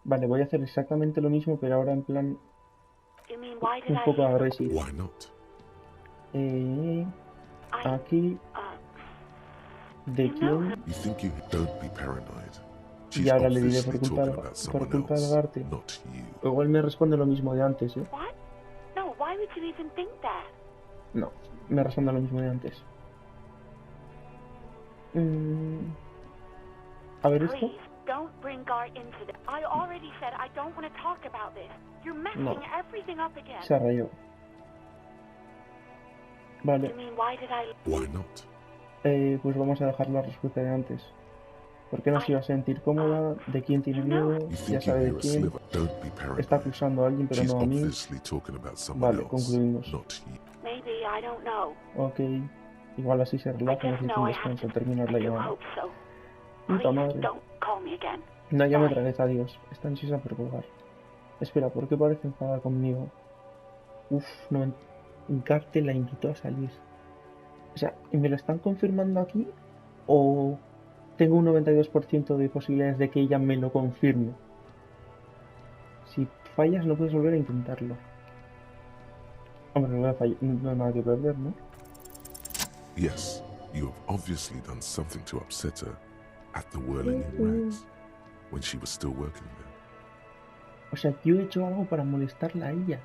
Vale, voy a hacer exactamente lo mismo, pero ahora en plan You mean why did un I poco leave? agresivo. Why not? Aquí, ¿de You know quién? You think you don't be paranoid. She's Y ahora le diré obviously por culpa talking about someone del else, Garte. not you. O igual me responde lo mismo de antes, ¿eh? What? No, why would you even think that? No, me responde lo mismo de antes. A ver esto. Please, don't bring Gar into this. I already said I don't want to talk about this. You're messing No. everything up again. Se rayó. You Vale, mean why did I... Why not? Pues vamos a dejar la respuesta de antes. ¿Por qué no se iba a sentir cómoda? ¿De quién tiene miedo? You Ya think you sabe de hear a quién. sliver? Don't be Está paranoid. acusando a alguien, pero She's no a mí. obviously talking about someone Vale, else, concluimos. not you. Maybe, I don't know. Ok. Igual así se I relaja, just necesita know un I have descanso. to. Terminar I la do llamada. hope so. Puta Please madre. don't call me again. No, ya me Bye. tragué, adiós. Está ansiosa por colgar. Espera, ¿por qué parece enfadada conmigo? Uf, no. Garte la invitó a salir. O sea, ¿me lo están confirmando aquí? ¿O tengo un 92% de posibilidades de que ella me lo confirme? Si fallas, no puedes volver a intentarlo. Hombre, no voy a fallar. No hay nada que perder, ¿no? Yes, you have obviously done something to upset her at the Whirling in Rags when she was still working there. O sea, yo he hecho algo para molestarla a ella.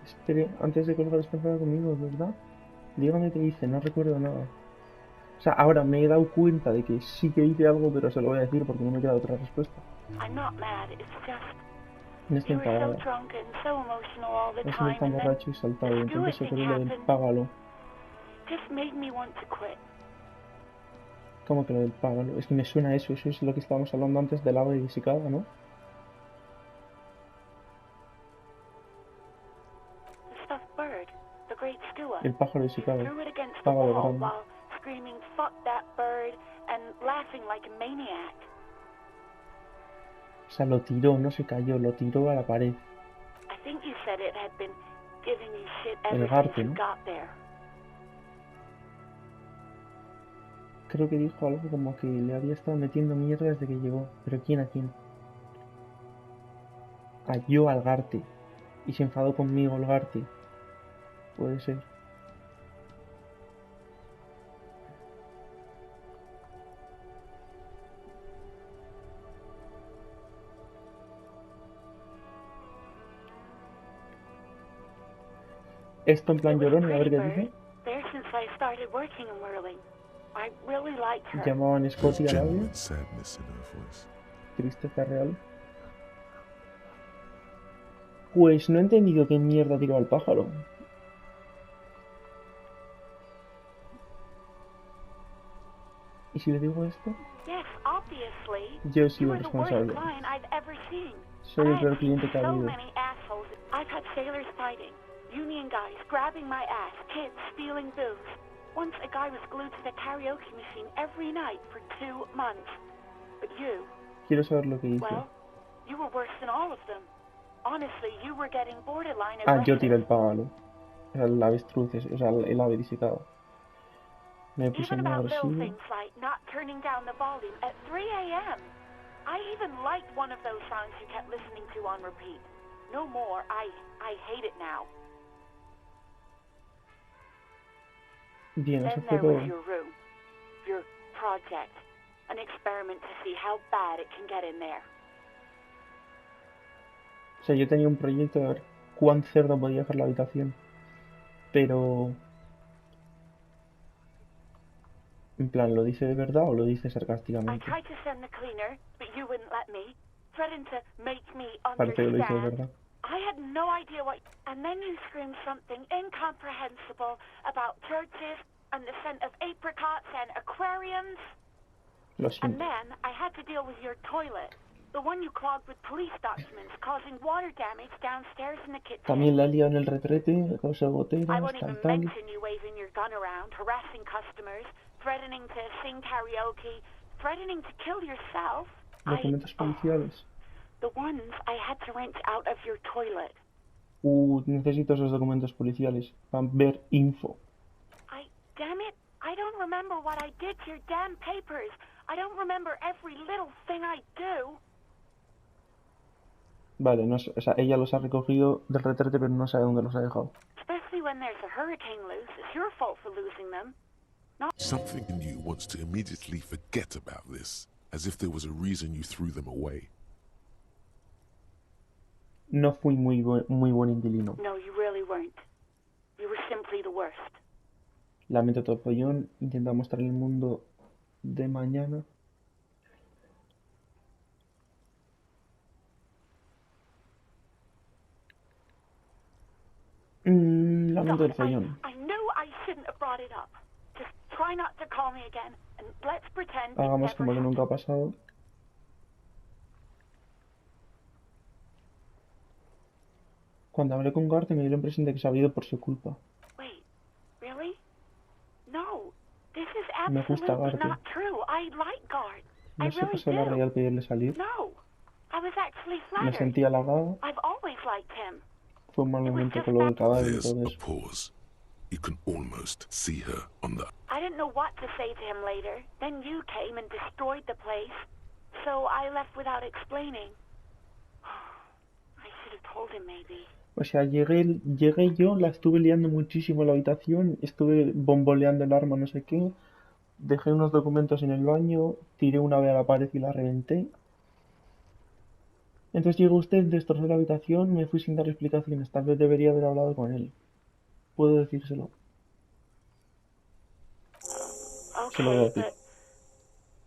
Espere, antes de colgar está enfadada conmigo, ¿verdad? Dígame qué hice, no recuerdo nada. O sea, ahora me he dado cuenta de que sí que hice algo, pero se lo voy a decir porque no me queda otra respuesta. I'm not mad. It's just No estoy you were so enfadada. drunk and so emotional all the Es time, está and then borracho y saltado. the Entonces Stewart se thing ocurrió lo del happened. págalo. Just made me want to quit. ¿Cómo que lo del págalo? Es que me suena eso. Eso es lo que estábamos hablando antes del ave disecada, ¿no? The stuffed bird, the great Stewart. El pájaro disecado. Threw it against the Págalo wall grande. while screaming "fuck that bird" and laughing like a maniac. O sea, lo tiró, no se cayó, lo tiró a la pared. I think you said it had been giving you shit El ever garte, since you ¿no? got there. Creo que dijo algo como que le había estado metiendo mierda desde que llegó. ¿Pero quién a quién? A yo al Garte. Y se enfadó conmigo el Garte. Puede ser. Esto en plan It was a llorón y a ver pretty qué bird. dice. There since I started working in whirling. I really liked her. Llamaban There's Scotty al audio. genuine sadness in her voice. Tristeza real. Pues no he entendido qué mierda tiró al pájaro. ¿Y si le digo esto? Yes, obviously. Yo he You sido were el the worst responsable. client I've ever seen. Soy el I've peor seen cliente que ha so habido. many assholes. I've had sailors fighting, union guys grabbing my ass, kids stealing booze. Once a guy was glued to the karaoke machine every night for 2 months. But you, Quiero saber lo que hice. well, you were worse than all of them. Honestly, you were getting borderline Ah, yo tiré el aggressive. pájaro. O sea, el avestruz, o sea, el ave disecado. Me puse Even muy about little agresivo. things like not turning down the volume at 3 a.m. I even liked one of those songs you kept listening to on repeat. No more. I hate it now. Bien, eso Then fue there was todo. your room, your project, an experiment to see how bad it can get in there. O sea, yo tenía un proyecto de ver cuán cerdo podía dejar la habitación. Pero... En plan, ¿lo dice de verdad o lo dice I sarcásticamente? tried to send the cleaner, but you wouldn't let me. Threatened to make me Parece que lo dice de understand. verdad. I had no idea what... And then you screamed something incomprehensible about churches and the scent of apricots and aquariums. Lo And siento. then I had to deal with your toilet. The one you clogged with police documents, causing water damage downstairs in the kitchen. También la he liado en el retrete, causa I goteras, won't even tal. mention you waving your gun around, harassing customers, threatening to sing karaoke, threatening to kill yourself. Documentos policiales. The ones I had to wrench out of your toilet. Necesito esos documentos policiales para ver info. Damn it, I don't remember what I did to your damn papers. I don't remember every little thing I do. Vale, no, o sea, ella los ha recogido del retrete, pero no sabe dónde los ha dejado. Especially when there's a hurricane loose. It's your fault for losing them. Something in you wants to immediately forget about this, as if there was a reason you threw them away. No fui muy buen inquilino. No, you really weren't. You were simply the worst. Lamento todo follón, intenta mostrar el mundo de mañana. solamente el follón. I knew I shouldn't have brought it up. Just try not to call me again, and let's pretend it Hagamos never como que nunca ha pasado. Cuando hablé con Garth me dio la impresión de que se había ido por su culpa. Wait, really? No, this is Me gusta absolutely Garth. not true. I like Garth. I No se really pasó la raya do. al pedirle salir. No, I was actually Me flattered. sentí halagado. I've always liked him. Fue un mal It was momento just con lo del that caballo y There's todo a eso. pause. You can almost see her on the... I didn't know what to say to him later. Then you came and destroyed the place. So I left without explaining. I should have told him maybe. O sea, llegué yo, la estuve liando muchísimo en la habitación, estuve bomboleando el arma, no sé qué, dejé unos documentos en el baño, tiré una vez a la pared y la reventé. Entonces llegó usted, destrozó la habitación, me fui sin dar explicaciones, tal vez debería haber hablado con él. Puedo decírselo. Se lo voy a Okay, decir. but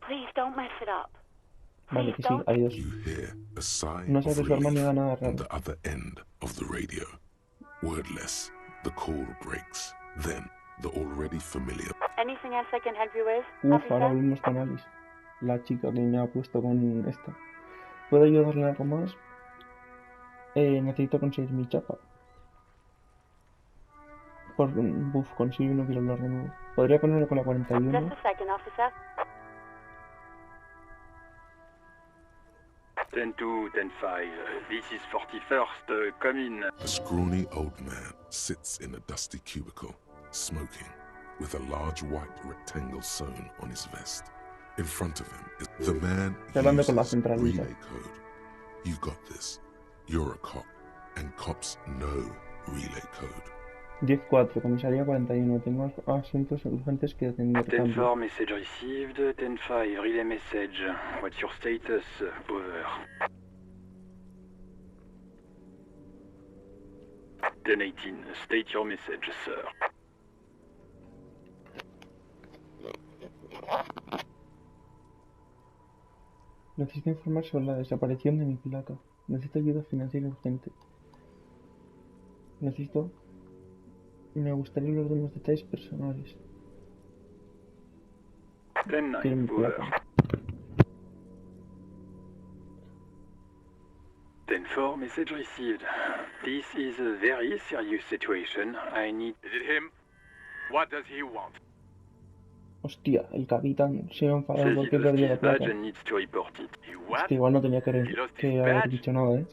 please don't mess it up. Vale, Please que sí, don't. adiós. You hear a sigh No of sé que su hermano relief diga nada on raro. the other end of the radio. Wordless, the call breaks. Then, the already familiar... Anything else I can help you with? Uf, ahora volvemos con Alice, la chica que me ha puesto con esta. ¿Puedo ayudarle en algo más? Necesito conseguir mi chapa. Con Silvio no quiero hablar de nuevo. ¿Podría ponerlo con la 41? Just a second, officer. 10-2, 10-5. This is 41st. Come in. A scrawny old man sits in a dusty cubicle, smoking, with a large white rectangle sewn on his vest. In front of him is the man Hablando con la uses centralita. relay code. You got this. You're a cop, and cops know relay code. 10-4, comisaría 41. Tengo asuntos urgentes que atender. 10-4, message received. 10-5, relay message. What's your status? Over. 10-18, state your message, sir. Necesito informar sobre la desaparición de mi placa. Necesito ayuda financiera urgente. Me gustaría hablar de unos detalles personales. 10-9, Quiero mi over. placa. 10-4, message received. This is a very serious situation. I need... Is it him? What does he want? Hostia, el capitán se ha enfadado Says he porque lost perdió la his badge placa. and needs to report it. He what? Hostia, igual no tenía que lost his haber badge? dicho nada, ¿eh?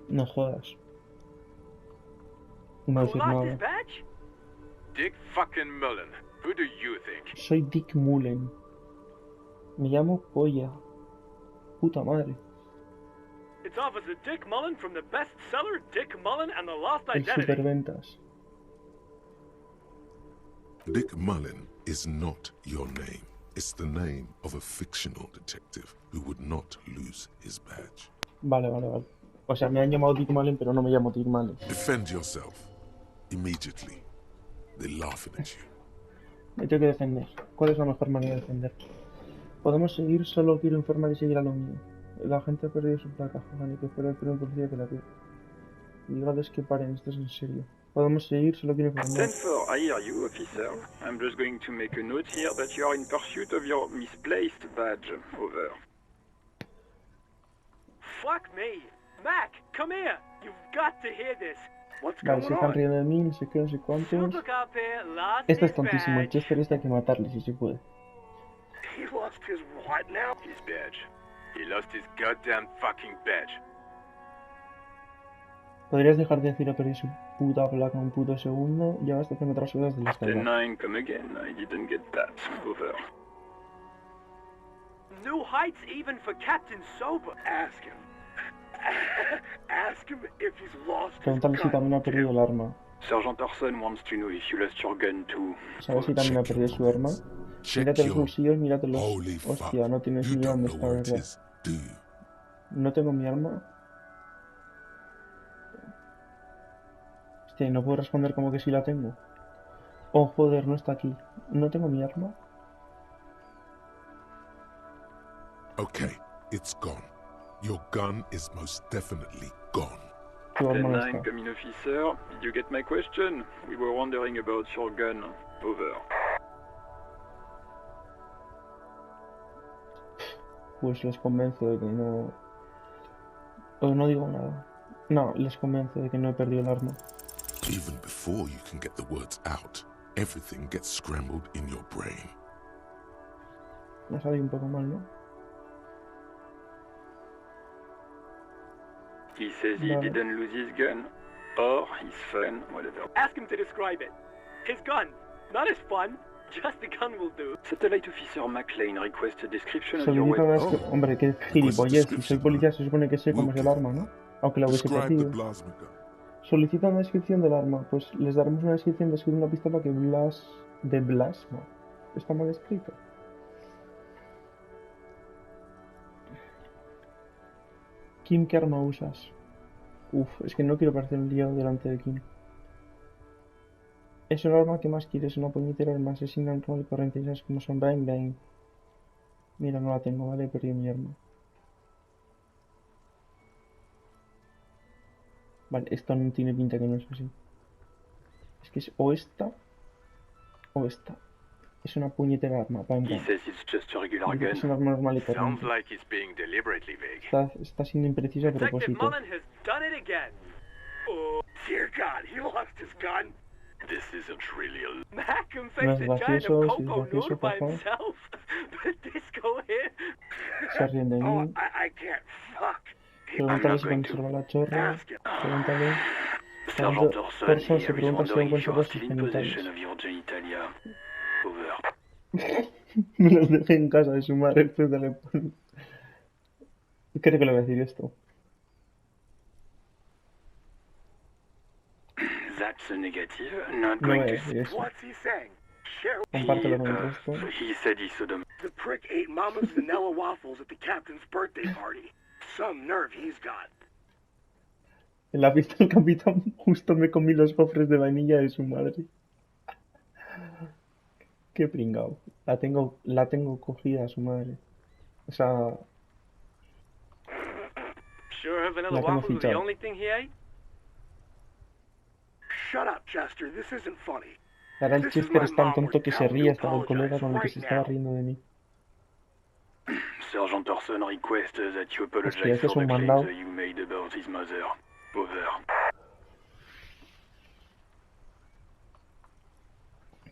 No jodas. No decir nada. badge? Dick fucking Mullen. Who do you think? Soy Dick Mullen. Me llamo Polla. Puta madre. It's Officer Dick Mullen from the bestseller Dick Mullen and the Lost El superventas. Dick Mullen is not your name. It's the name of a fictional detective who would not lose his badge. Vale. O sea, me han llamado Dick Mullen, pero no me llamo Dick Mullen. Defend yourself. Immediately. They're laughing at you. Me tengo que defender. ¿Cuál es la mejor manera de defender? Podemos seguir, solo quiero informar y seguir a lo mío. La gente ha perdido su placa, joder, y que fuera el primer policía que la vio. Dígales que paren, esto es en serio. Podemos seguir, solo quiero informar. 10-4, I hear you, officer. I'm just going to make a note here that you are in pursuit of your misplaced badge. Over. Fuck me. Mac, come here. You've got to hear this. What's Vale, going se están on? riendo de mí, no sé qué, no sé cuántos. Super cop here lost Esto his es tontísimo, el badge. Chester este hay que matarle si se puede. He lost his what now? His badge. He lost his goddamn fucking badge. ¿Podrías dejar de decir a perder su puta placa un puto segundo? Ya vas haciendo otras cosas de la escalera. 10-9, come again. I didn't get that. Over. New heights even for Captain Sober. Ask him. Ask him if he's lost his Pregúntale si también ha perdido el arma. Sergeant Orson wants to know if you lost your gun too. ¿Sabes si también ha perdido su arma? Mírate los bolsillos, mírate los... Holy fuck. Hostia, no tienes You ni idea don't dónde know está, where it ¿verdad? is, do you? No tengo mi arma. Hostia, no puedo responder como que sí la tengo. Oh, joder, no está aquí. No tengo mi arma. Okay, it's gone. Your gun is most definitely gone. Tu arma no 10-9 está. coming officer. Did you get my question? We were wondering about your gun. Over. Pues les convenzo de que no... O no digo nada. No, les convenzo de que no he perdido el arma. Even before you can get the words out, everything gets scrambled in your brain. Me ha salido un poco mal, ¿no? He says he Vale. didn't lose his gun. Or his phone, whatever. Ask him to describe it. His gun, not his fun. Just the gun will do. Satellite Officer McLean requests a description of your Solicita weapon. una... Hombre, qué gilipollez. Si soy policía se supone que sé cómo es el arma, ¿no? Aunque la hubiese Describe the perdido. plasma gun. Solicita una descripción del arma. Pues les daremos una descripción de una pistola que de plasma. Está mal escrito. Kim, ¿qué arma usas? Uf, es que no quiero parecer un liado delante de Kim. Es el arma que más quieres, una puñetera arma asesina normal y corriente, esas como son bang bang. Mira, no la tengo, vale, he perdido mi arma. Vale, esto no tiene pinta que no es así. Es que es o esta o esta. Es una puñetera arma, bang He bang. says it's just a regular Dice que gun. es un arma normal y Sounds corriente. like he's being deliberately vague. Está siendo imprecisa a Detective propósito. Mullen has done it again. Oh, dear God, he lost his gun. This isn't really a... Mac No confessed es a giant gracioso, of si es cocoa gracioso, note by por favor. himself. But Disco here... Se ríen de mí. I can't. Fuck. Pregúntale si conserva la chorra. Ask him. Pregúntale. Sergeant Orson Person se here is pregunta si aún wondering if conserva you're sus still in genitales. possession of your genitalia. Over. Me los dejé en casa de su madre. Pregúntale. Creo que le voy a decir esto. That's a negative. Not No voy going a to... decir eso. What's he saying? Sheriff, Compártelo con el resto. He said he sodomized. the prick ate Mama's vanilla waffles at the captain's birthday party. Some nerve he's got. En la fiesta del capitán justo me comí los gofres de vainilla de su madre. Qué pringao. La tengo cogida a su madre. O sea, Sure her vanilla La tengo waffles was the fichada. only thing he ate? Shut up, Chester. This isn't funny. ahora el Chester es tan tonto que se ríe hasta del colega con el que se estaba riendo de mí. Sergeant Orson requests that you Es que apologize ese es for un the mandado. claims you made about his mother. Over.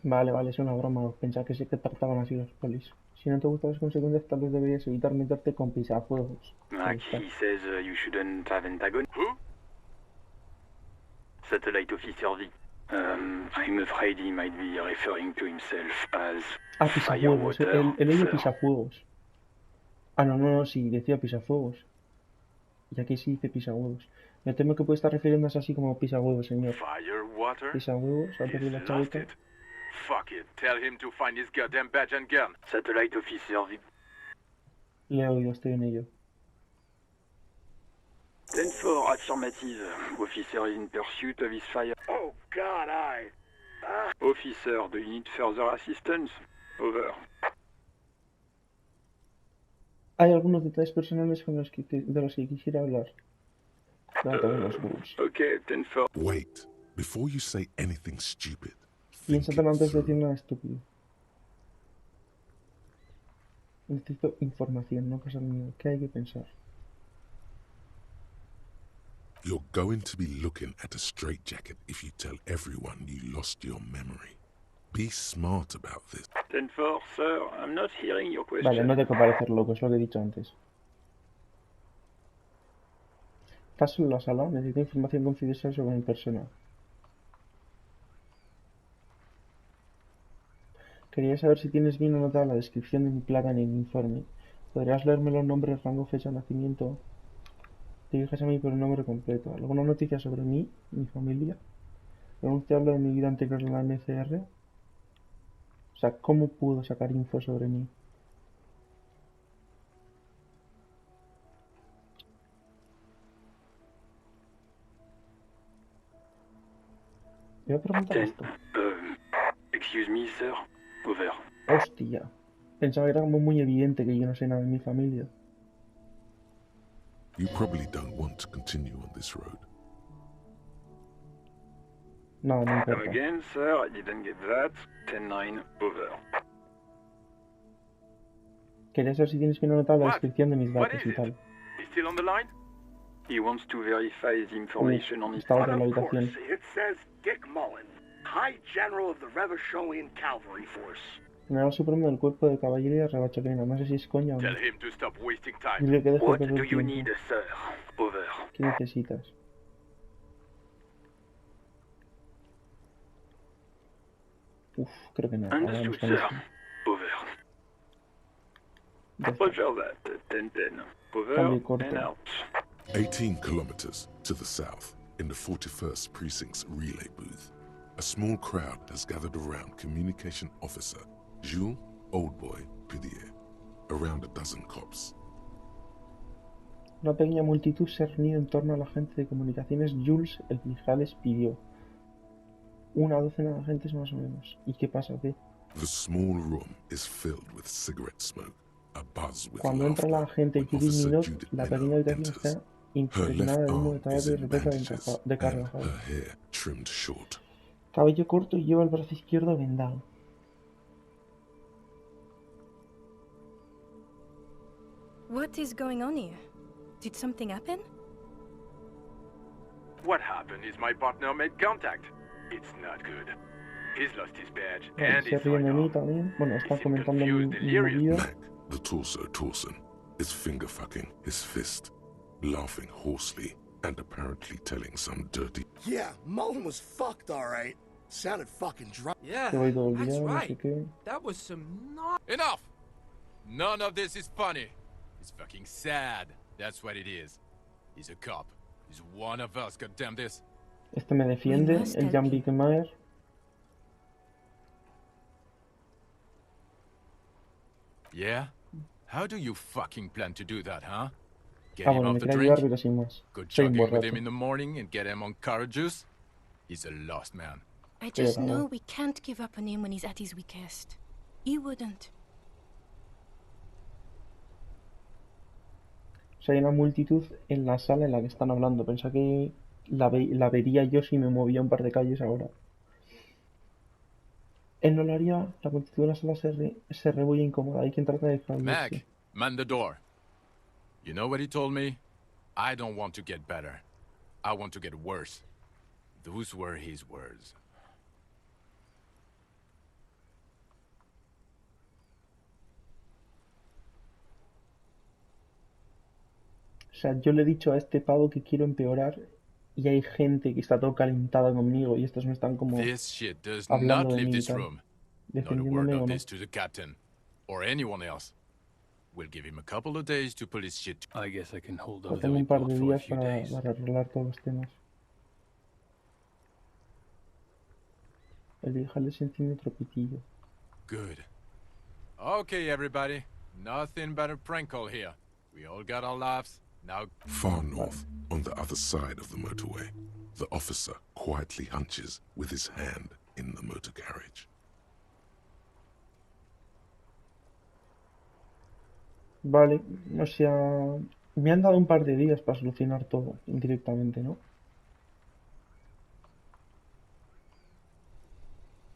Vale, es una broma. Pensaba que sí que trataban así los polis. Si no te gustan las consecuencias, tal vez deberías evitar meterte con pisafuegos. Mac, he says you shouldn't have antagon. Who? Satellite Officer V. I'm afraid he might be referring to himself as Ah, pisafuegos. Firewater. He leído Sir. pisafuegos. Ah, no, sí, decía pisafuegos. Y aquí sí dice pisahuevos. Me temo que puede estar refiriéndose así como pisahuevos, señor. Firewater? Pisahuevos, ha perdido la He's lost chavita. it. Fuck it. Tell him to find his goddamn badge and gun. Satellite Officer V. Le he oído, estoy en ello. 10-4, affirmative. Officer is in pursuit of his fire. Oh, God, Officer, do you need further assistance? Over. Hay algunos detalles personales con de los que quisiera hablar. Trata de los huevos. Okay, 10-4. Wait. Before you say anything stupid, think Piénsatelo it antes de through. decir nada estúpido. Necesito información, no cosas mías. ¿Qué hay que pensar? You're going to be looking at a straitjacket if you tell everyone you lost your memory. Be smart about this. 10-4, sir, I'm not hearing your question. Vale, no tengo que parecer loco, es lo que he dicho antes. ¿Estás en la sala? Necesito información confidencial sobre mi persona. Quería saber si tienes bien anotada la descripción de mi placa en el informe. ¿Podrías leerme los nombres, rango, fecha de nacimiento? Diriges a mí por el nombre completo. ¿Alguna noticia sobre mí, mi familia? ¿Algún te habla de mi vida anterior en la NCR? O sea, ¿cómo puedo sacar info sobre mí? Voy a preguntar esto. Excuse me, sir. Over. Hostia. Pensaba que era como muy evidente que yo no sé nada de mi familia. You probably don't want to continue on this road. Nada, no Come importa. again, sir. I didn't get that. 10-9 over. Quería saber si tienes bien anotada la What? descripción de mis What datos is y it? tal. He's still on the line? He wants to verify the information on his Está otra But en la of course, habitación. it says Dick Mullen, High General of the Revacholian Cavalry Force. General Supremo del Cuerpo de Caballería Rebacholina. No sé si es coña o no. Tell him to stop wasting time. Dile que deje de What perder do you tiempo. need, sir? Over. ¿Qué necesitas? Uf, creo que no. Ahora vamos Understood, con sir. esto. Over. Ya está. Roger that. 10-10. Over Cambio corto. and out. 18 kilometers to the south, in the 41st Precinct's relay booth, a small crowd has gathered around Communication Officer Jules Oldboy Pidier, around a dozen cops. Una pequeña multitud se ha reunido en torno al agente de comunicaciones Jules Elysium pidió. Una docena de agentes más o menos. ¿Y qué pasa? ¿Qué? The small room is filled with cigarette smoke, a buzz with Cuando entra la laughter agente when Judy Officer Minot, Judith la pequeña Minot habitación enters. está Her impregnada left de humo de arm tabaco is y in repleta bandages de and cargajal. her hair trimmed short. Cabello corto y lleva el brazo izquierdo vendado. What is going on here? Did something happen? What happened is my partner made contact. It's not good. He's lost his badge Vale, and se his ríen de mí sidearm. también. Bueno, He está seemed comentando confused, mi delirious. movida. Mac, the torso Torson, is finger fucking his fist, laughing hoarsely and apparently telling some dirty. Yeah, Mullen was fucked, all right. Sounded fucking drunk. Yeah, Que voy todo el that's día, no sé right. qué. That was some Enough! None of this is funny. It's fucking sad. That's what it is. He's a cop. He's one of us, goddamn this. Este me defiende, el Jan Bigmeyer. Yeah? How do you fucking plan to do that, huh? Get Ah, him bueno, off me the quería drink? ayudar, pero sin más. Go Soy un jogging with borracho. him in the morning and get him on carrot juice? He's a lost man. I just know we can't give up on him when he's at his weakest. He wouldn't. O sea, hay una multitud en la sala en la que están hablando. Pensaba que la vería yo si me movía un par de calles ahora. Él no lo haría, la multitud de la sala se rebulla incómoda. Hay quien trata de expandirse. Mac, man the door. You know what he told me? I don't want to get better. I want to get worse. Those were his words. O sea, yo le he dicho a este pavo que quiero empeorar y hay gente que está todo calentada conmigo y estos me están como This shit does hablando not de leave mí y this tal. room. Not a word Defendiéndome of o no. this to the captain. Or anyone else. We'll give him a couple of days to pull his shit. I guess I can hold Pues over the tengo un par de report for a días few para days. arreglar todos los temas. El viejale se enciende otro pitillo. Good. Okay, everybody. Nothing but a prank call here. We all got our laughs. Now... Far north, on the other side of the motorway, the officer quietly hunches with his hand in the motor carriage. Vale, o sea, me han dado un par de días para solucionar todo indirectamente, ¿no?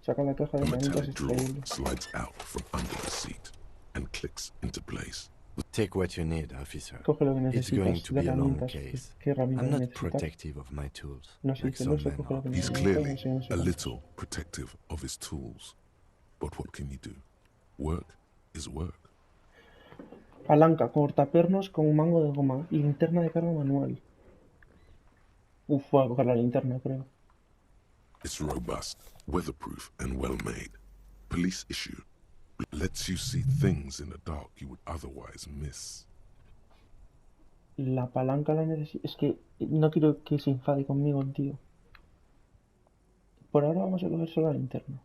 Saca la caja A de herramientas metallic drawer extraíble. slides out from under the seat and clicks into place. Take what you need, officer. Coge lo que It's going necesitas to de be a long herramientas. case. ¿Qué herramientas I'm not necesitas? protective of my tools. No soy like some celoso, men coge lo que are. He's necesitas. clearly no sé, no sé a cuánto. little protective of his tools. But what can you do? Work is work. Palanca, cortapernos con un mango de goma. Linterna de carga manual. Uf, voy a coger la linterna, creo. It's robust, weatherproof, and well made. Police issue. Lets you see things in the dark you would otherwise miss. La palanca la necesito. Es que no quiero que se enfade conmigo el tío. Por ahora vamos a coger solo la linterna.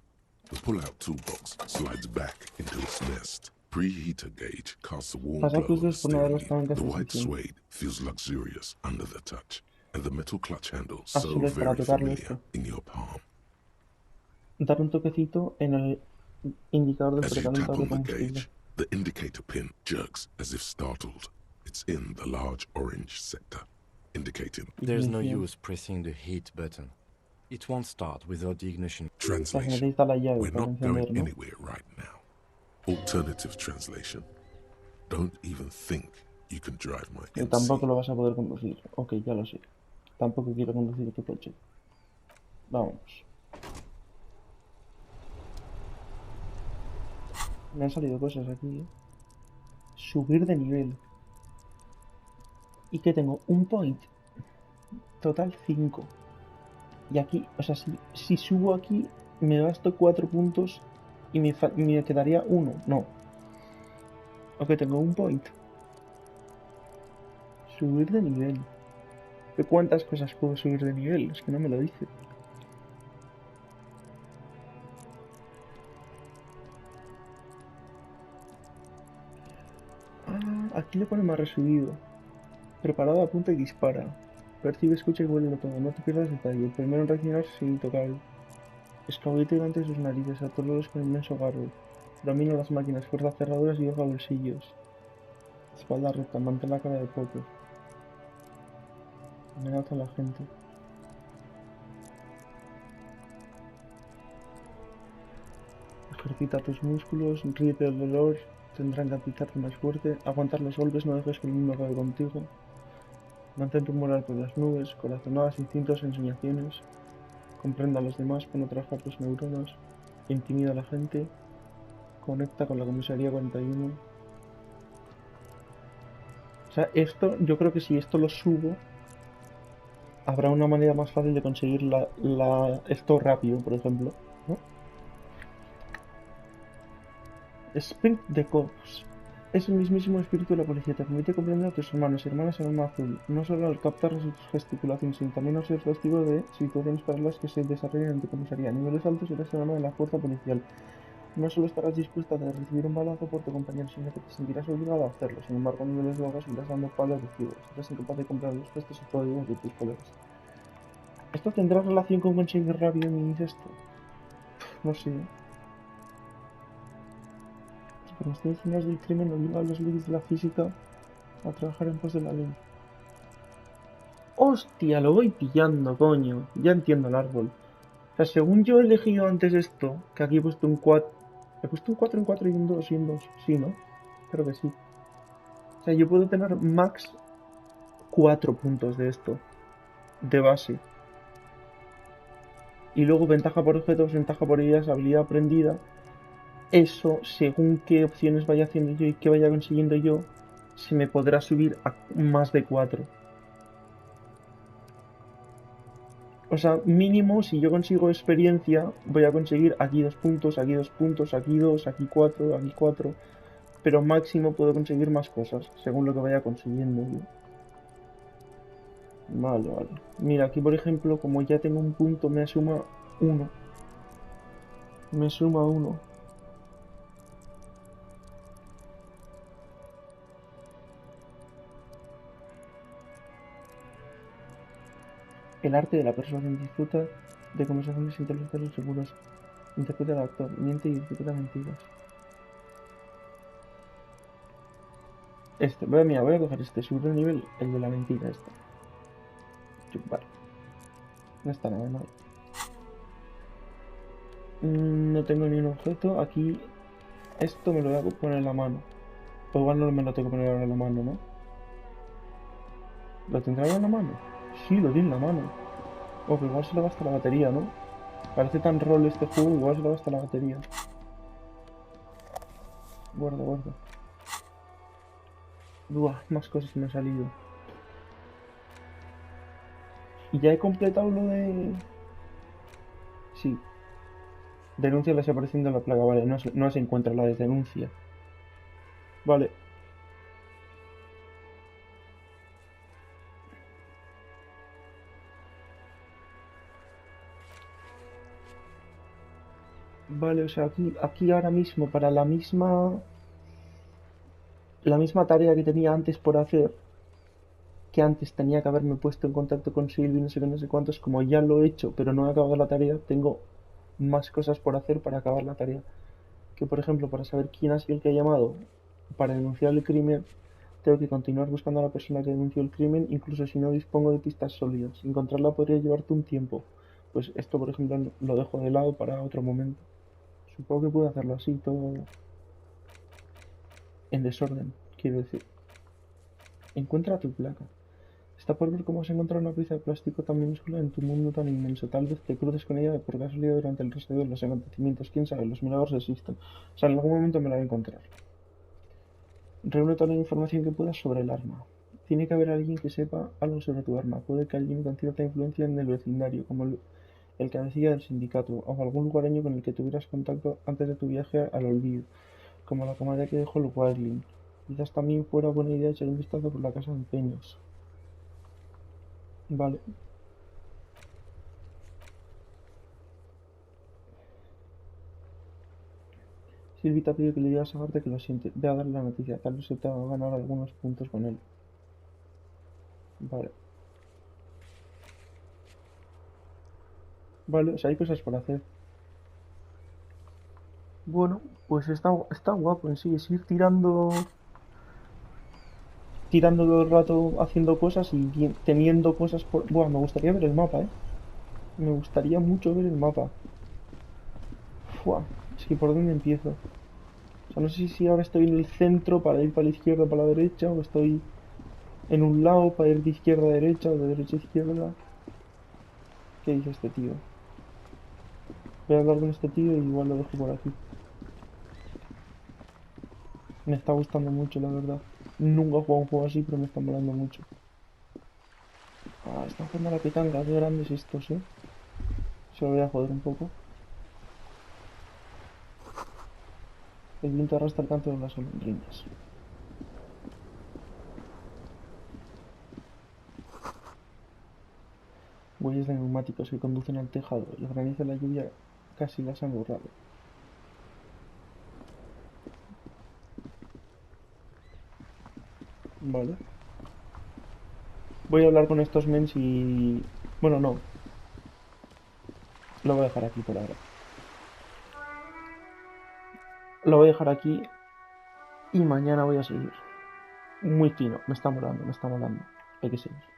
The pull-out toolbox slides back into its nest. Preheater gauge casts a warm Pasa glow on the cruces por una de las steering wheel. palancas The de white función. suede feels luxurious under the touch, and the metal clutch handle Ah, so solo es para very tocarlo familiar esto. in your palm. Dar un toquecito en el indicador del As you tap precalentador de on the combustible. gauge, the indicator pin jerks as if startled. It's in the large orange sector, indicating There's no use pressing the heat button. It won't start without the ignition. Translation. Necesita la llave We're para not going encender, ¿no? anywhere right now. Alternative translation. Don't even think you can drive my Y MC. tampoco lo vas a poder conducir. Ok, ya lo sé. Tampoco quiero conducir tu coche. Vámonos. Me han salido cosas aquí, ¿eh? Subir de nivel. ¿Y qué tengo? Un point. Total 5. Y aquí, o sea, si subo aquí, me gasto 4 puntos y me quedaría 1. No. Ok, tengo un point. Subir de nivel. ¿De cuántas cosas puedo subir de nivel? Es que no me lo dice. Ah, aquí le pone más resubido. Preparado, apunta y dispara. Percibe, escucha y huele todo. No te pierdas detalle. El primero en reaccionar es intocable. Escabullete delante de sus narices, atóralos con inmenso garro. Domina las máquinas, fuerza cerraduras y hoja bolsillos. Espalda recta, mantén la cara de poco. Amenaza a la gente. Ejercita tus músculos, ríete del dolor, tendrán que aplicarte más fuerte, aguantar los golpes, no dejes que el mundo acabe contigo. Mantén tu moral por las nubes, corazonadas, instintos, ensoñaciones. Comprenda a los demás, pon a trabajar tus neuronas, intimida a la gente, conecta con la comisaría 41. O sea, esto, yo creo que si esto lo subo, habrá una manera más fácil de conseguir esto rápido, por ejemplo, ¿no? Spirit de Cops. Es el mismísimo espíritu de la policía. Te permite comprender a tus hermanos y hermanas en alma azul. No solo al captar sus gesticulaciones, sino también al ser testigo de situaciones paralelas que se desarrollan en tu comisaría. A niveles altos eres el alma de la fuerza policial. No solo estarás dispuesta a recibir un balazo por tu compañero, sino que te sentirás obligado a hacerlo. Sin embargo, a niveles bajos irás dando palos de ciego. Serás incapaz de comprar los gestos y códigos de tus colegas. ¿Esto tendrá relación con conseguir rápido mi esto? No sé. Por las técnicas del crimen obliga a los leyes de la física a trabajar en pos de la ley. ¡Hostia! Lo voy pillando, coño. Ya entiendo el árbol. O sea, según yo he elegido antes esto, que aquí he puesto un 4. He puesto un 4 en 4 y un 2 y un 2. Sí, ¿no? Creo que sí. O sea, yo puedo tener max 4 puntos de esto. De base. Y luego ventaja por objetos, ventaja por ideas, habilidad aprendida. Eso, según qué opciones vaya haciendo yo y qué vaya consiguiendo yo, se me podrá subir a más de 4. O sea, mínimo, si yo consigo experiencia, voy a conseguir aquí 2 puntos, aquí 2 puntos, aquí 2, aquí 4, aquí 4. Pero máximo puedo conseguir más cosas, según lo que vaya consiguiendo yo. Vale, vale. Mira, aquí por ejemplo, como ya tengo un punto, me suma 1. Me suma 1. El arte de la persuasión disfruta de conversaciones intelectuales seguras. Interpreta al actor, miente y interpreta mentiras. Mira, voy a coger este, subir el nivel, el de la mentira, este. Vale. No está nada mal. No tengo ni un objeto. Aquí, esto me lo voy a poner en la mano. O igual no me lo tengo que poner ahora en la mano, ¿no? ¿Lo tendrá ahora en la mano? Sí, lo tiene en la mano. O que igual se le gasta la batería, ¿no? Parece tan rol este juego, igual se le gasta la batería. Guarda, guarda. Buah, más cosas me han salido. Y ya he completado lo de... Sí. Denuncia la desaparición de la plaga, vale. No se encuentra la desdenuncia. Vale. Vale, o sea, aquí ahora mismo para la misma tarea que tenía antes por hacer, que antes tenía que haberme puesto en contacto con Silvi, no sé qué, no sé cuántos, como ya lo he hecho, pero no he acabado la tarea, tengo más cosas por hacer para acabar la tarea. Que por ejemplo, para saber quién ha sido el que ha llamado para denunciar el crimen, tengo que continuar buscando a la persona que denunció el crimen, incluso si no dispongo de pistas sólidas. Encontrarla podría llevarte un tiempo. pues esto, por ejemplo, lo dejo de lado para otro momento. Supongo que puedo hacerlo así, todo en desorden, quiero decir. Encuentra tu placa. Está por ver cómo has encontrado una pieza de plástico tan minúscula en tu mundo tan inmenso. Tal vez te cruces con ella por casualidad durante el resto de los acontecimientos. Quién sabe, los milagros existen. O sea, en algún momento me la voy a encontrar. Reúne toda la información que puedas sobre el arma. Tiene que haber alguien que sepa algo sobre tu arma. Puede que alguien con cierta influencia en el vecindario, como el cabecilla del sindicato, o algún lugareño con el que tuvieras contacto antes de tu viaje al olvido, como la camarera que dejó el Wildling. Quizás también fuera buena idea echar un vistazo por la casa de empeños. Vale. Silvita pide que le digas a Garte que lo siente. Ve a darle la noticia, tal vez se te va a ganar algunos puntos con él. Vale. Vale, o sea, hay cosas por hacer. Bueno, pues está guapo en sí, es ir tirando todo el rato haciendo cosas y teniendo cosas por... Buah, me gustaría ver el mapa, ¿eh? Me gustaría mucho ver el mapa. Fua, es que ¿por dónde empiezo? O sea, no sé si ahora estoy en el centro para ir para la izquierda o para la derecha, o estoy en un lado para ir de izquierda a derecha o de derecha a izquierda. ¿Qué dice este tío? Voy a hablar con este tío y igual lo dejo por aquí. Me está gustando mucho, la verdad. Nunca he jugado un juego así, pero me está molando mucho. Ah, están jugando a la pitanga, qué grandes estos, ¿eh? Se lo voy a joder un poco. El viento arrastra el canto de las golondrinas. Huellas de neumáticos que conducen al tejado. El granizo y la lluvia casi las han borrado. Vale. Voy a hablar con estos mens y... Bueno, no. Lo voy a dejar aquí por ahora. Lo voy a dejar aquí y mañana voy a seguir. Muy fino. Me está molando, me está molando. Hay que seguir.